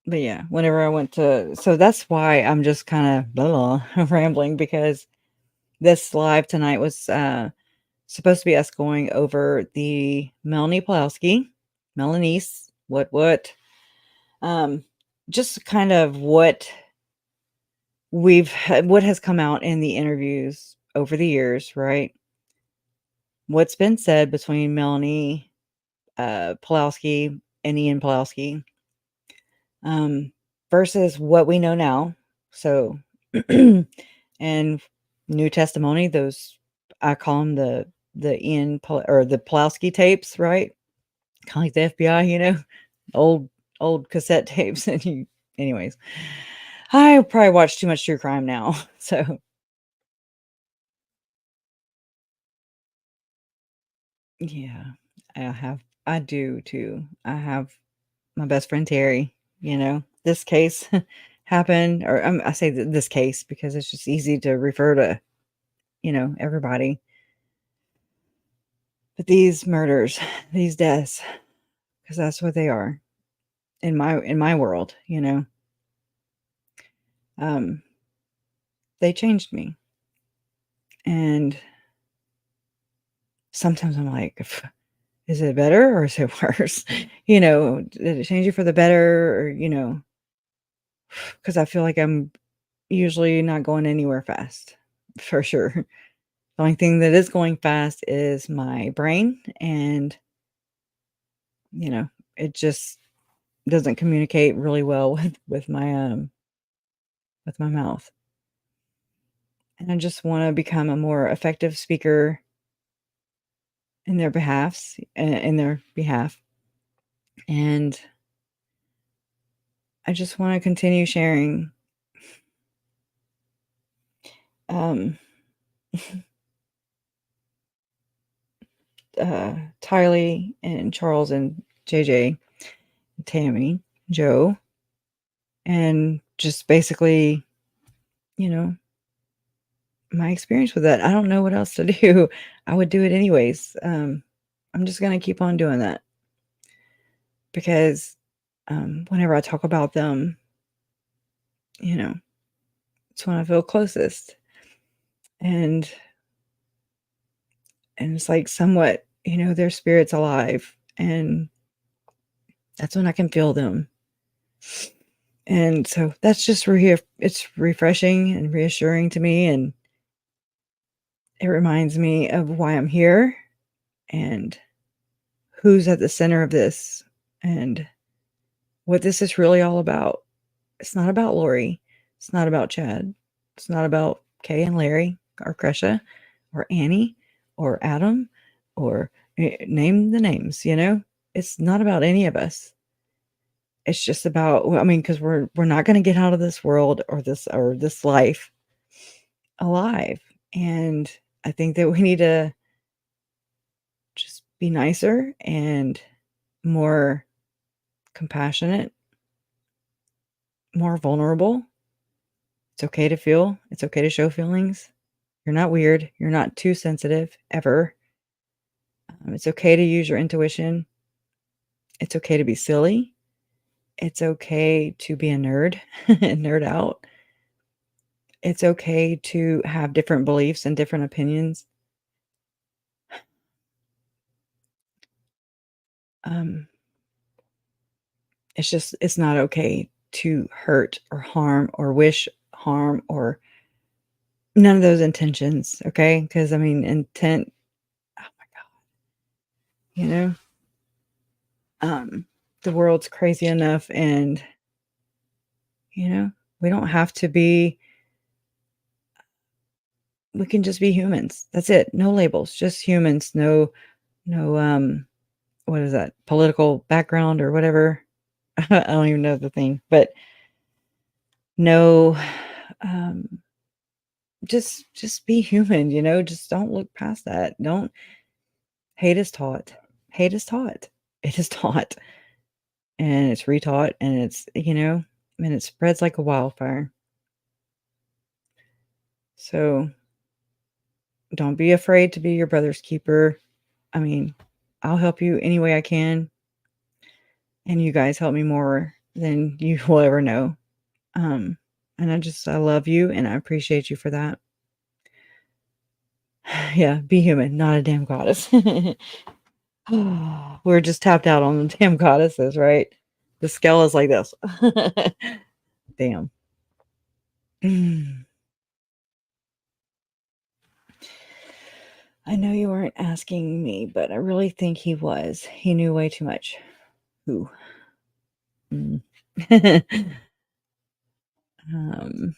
But yeah, whenever I went to so that's why I'm just kinda rambling, because this live tonight was, supposed to be us going over the Melanie Pawlowski, Melanice, um, just kind of what has come out in the interviews over the years, right? What's been said between Melanie, Pawlowski and Ian Pawlowski, um, versus what we know now. So, and New Testimony, those I call them or the Pawlowski tapes, right? Kind of like the FBI, old old cassette tapes. Anyways, I probably watch too much true crime now, so yeah, I do too. I have my best friend Terry. this case happened, or I say this case because it's just easy to refer to, everybody. But these murders, these deaths, because that's what they are in my world, um, they changed me. And sometimes I'm like, is it better or is it worse? Did it change you for the better? Or, because I feel like I'm usually not going anywhere fast, for sure. The only thing that is going fast is my brain, and, you know, it just doesn't communicate really well with my mouth. And I just wanna become a more effective speaker in their behalf, and I just wanna continue sharing, um, Tylee and Charles and JJ, Tammy, Joe, and just basically, you know, my experience with that. I don't know what else to do. I would do it anyways. I'm just gonna keep on doing that because, whenever I talk about them, you know, it's when I feel closest, and it's like somewhat, their spirit's alive, and that's when I can feel them. And so that's just it's refreshing and reassuring to me, and it reminds me of why I'm here and who's at the center of this and what this is really all about. It's not about Lori. It's not about Chad. It's not about Kay and Larry or Kresha or Annie or Adam or name the names, It's not about any of us. It's just about, well, I mean, because we're not going to get out of this world or this life alive. And I think that we need to just be nicer and more compassionate, more vulnerable. It's okay to feel. It's okay to show feelings. You're not weird. You're not too sensitive ever. It's okay to use your intuition. It's okay to be silly. It's okay to be a nerd and nerd out. It's okay to have different beliefs and different opinions. Um, it's not okay to hurt or harm or wish harm or none of those intentions, okay? Because, I mean, intent, oh my god, you know? The world's crazy enough, and, you know, we don't have to be we can just be humans. That's it. No labels, just humans. No, what is that? Political background or whatever. I don't even know the thing, but no, um, just be human, just don't look past that. Don't hate is taught. Hate is taught. It is taught, and it's retaught, and and it spreads like a wildfire. So don't be afraid to be your brother's keeper. I mean, I'll help you any way I can, and you guys help me more than you will ever know. Um, and I love you, and I appreciate you for that. Yeah, be human, not a damn goddess. We're just tapped out on the damn goddesses, right? The scale is like this. Damn. I know you weren't asking me, but I really think he was. He knew way too much. Who? Mm. um,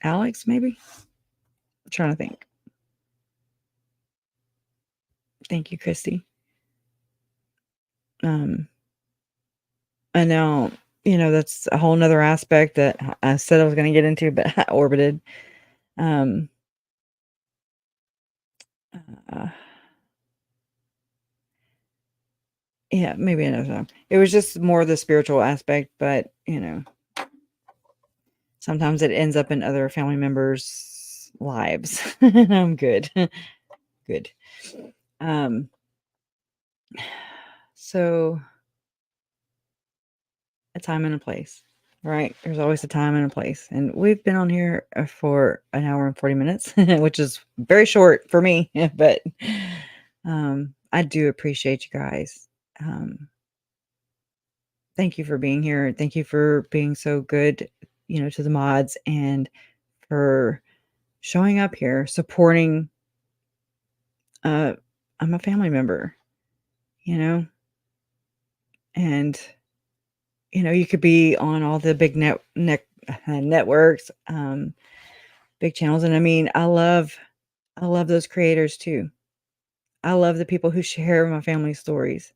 Alex, maybe? I'm trying to think. Thank you, Christy. Um, I know, that's a whole nother aspect that I said I was going to get into, but I orbited. Um, uh, Yeah, maybe another time. It was just more the spiritual aspect, but sometimes it ends up in other family members' lives. I'm good. Good. So a time and a place, right? There's always a time and a place. And we've been on here for an hour and 40 minutes, which is very short for me, but I do appreciate you guys. Thank you for being here. Thank you for being so good, to the mods and for showing up here, supporting. I'm a family member, you know, and you could be on all the big networks, big channels, and I mean, I love those creators too. I love the people who share my family stories.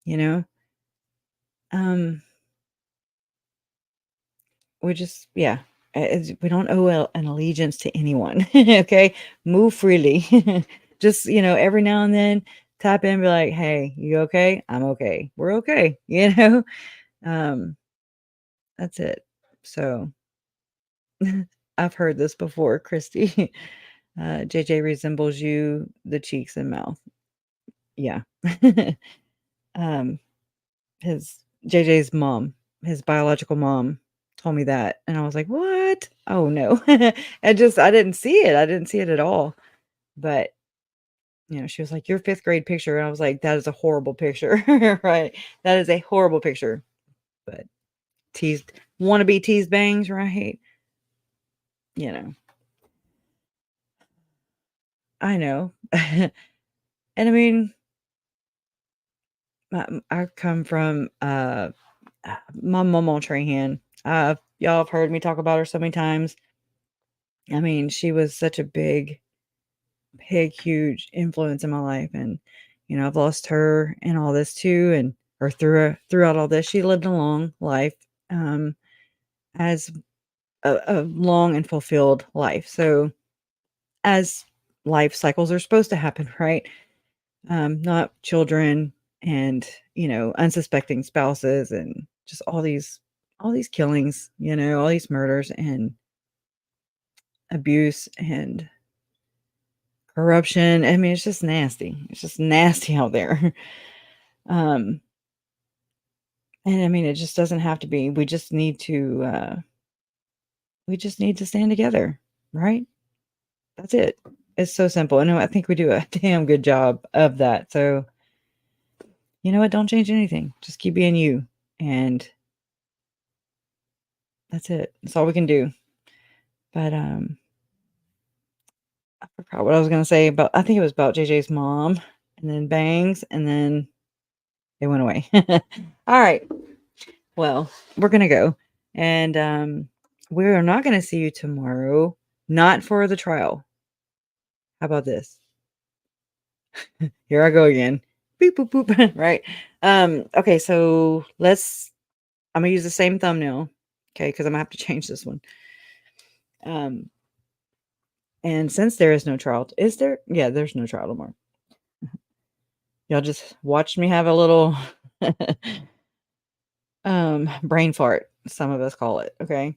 You know, um, we just yeah, we don't owe an allegiance to anyone. Okay, move freely. Just every now and then, tap in, and be like, "Hey, you okay? I'm okay. We're okay." Um, that's it. So I've heard this before, Christy. JJ resembles you, the cheeks and mouth. Yeah. um, his JJ's mom, his biological mom, told me that, and I was like, "What? Oh no!" I didn't see it. I didn't see it at all. But she was like, "Your fifth grade picture," and I was like, "That is a horrible picture, right? That is a horrible picture." But teased, wannabe tease bangs, right? You know, I know, and I mean, I come from my mom on Trahan. Y'all have heard me talk about her so many times. I mean, she was such a big, big, huge influence in my life, and I've lost her and all this too, and or throughout all this, she lived a long life, um, as a long and fulfilled life. So, as life cycles are supposed to happen, right? Not children and unsuspecting spouses and just all these killings, all these murders and abuse and corruption. I mean, it's just nasty. It's just nasty out there. Um, and I mean, it just doesn't have to be. We just need to stand together, right? That's it. It's so simple. And I think we do a damn good job of that. So, you know what? Don't change anything. Just keep being you. And that's it. That's all we can do. But I forgot what I was gonna say about I think it was about JJ's mom and then bangs and then they went away. All right. Well, we're gonna go. And we're not gonna see you tomorrow, not for the trial. How about this? Here I go again. Beep boop boop. Right. Okay, so I'm gonna use the same thumbnail. Okay, because I'm gonna have to change this one. Um, and since there is no trial, is there? Yeah, there's no trial tomorrow. Y'all just watched me have a little brain fart, some of us call it, okay?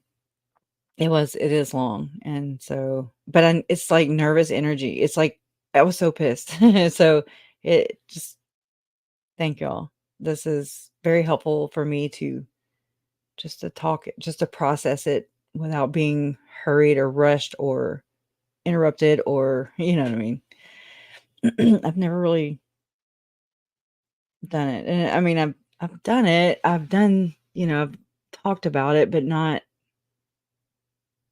It is long, and so but it's like nervous energy. It's like I was so pissed. So it just thank y'all. This is very helpful for me to just to talk it, just to process it without being hurried or rushed or interrupted or you know what I mean? I've never really done it. And I mean, I've done it. I've done, I've talked about it, but not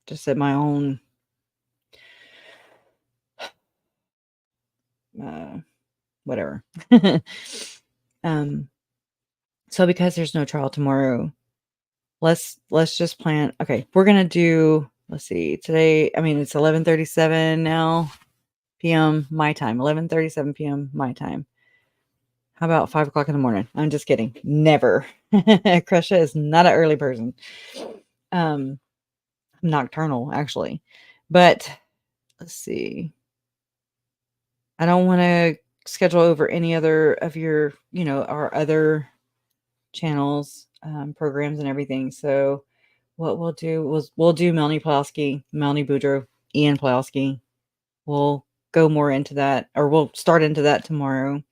just at my own uh whatever. um so because there's no trial tomorrow, let's just plan. Okay, we're going to do let's see. Today, I mean, it's 11:37 now p.m. my time. 11:37 p.m. my time. How about 5 o'clock in the morning? I'm just kidding. Never. Kresha is not an early person. Um Nocturnal actually. But let's see. I don't want to. schedule over any other of your, our other channels, programs and everything. So what we'll do is we'll do Melanie Pawlowski, Melani Boudreaux, Ian Pawlowski. We'll go more into that, or we'll start into that tomorrow.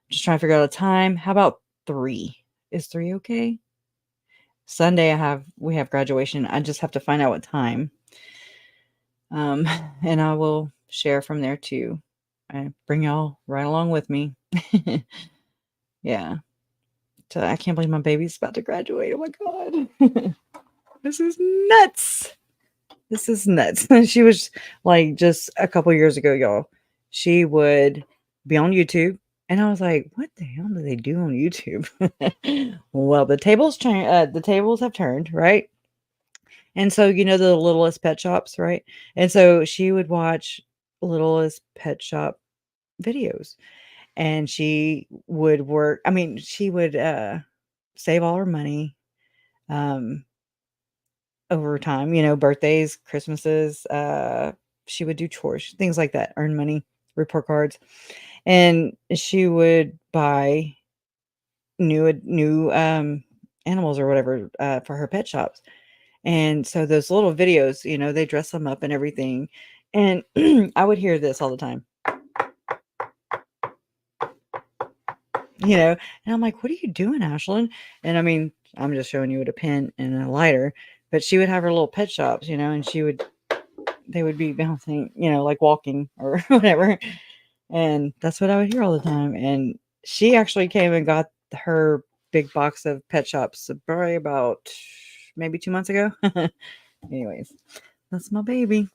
Just trying to figure out a time. How about 3? Is 3 okay? Sunday we have graduation. I just have to find out what time. And I will share from there too. I bring y'all right along with me. Yeah. So I can't believe my baby's about to graduate. Oh my God. This is nuts. This is nuts. She was like, just a couple years ago, y'all, she would be on YouTube. And I was like, what the hell do they do on YouTube? Well, the tables have turned, right? And so, the Littlest Pet Shops, right? And so she would watch Littlest Pet Shop videos, and she would work. I mean, she would save all her money over time, birthdays, Christmases. She would do chores, things like that, earn money, report cards, and she would buy new animals or whatever for her pet shops. And so those little videos, they dress them up and everything. And I would hear this all the time, and I'm like, what are you doing, Ashlyn? And I mean, I'm just showing you with a pen and a lighter, but she would have her little pet shops, and they would be bouncing, like walking or whatever. And that's what I would hear all the time. And she actually came and got her big box of pet shops probably about maybe 2 months ago. Anyways, that's my baby.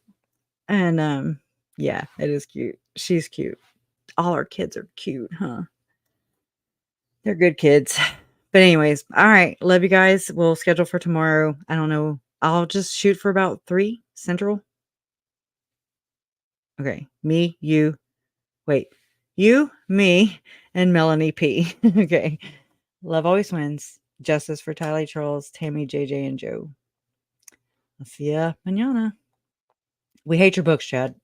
And yeah, it is cute. She's cute. All our kids are cute, huh? They're good kids. But anyways, all right. Love you guys. We'll schedule for tomorrow. I don't know. I'll just shoot for about 3 Central. Okay. You, me, and Melanie P. Okay. Love always wins. Justice for Tylee, Charles, Tammy, JJ, and Joe. I'll see ya mañana. We hate your books, Chad.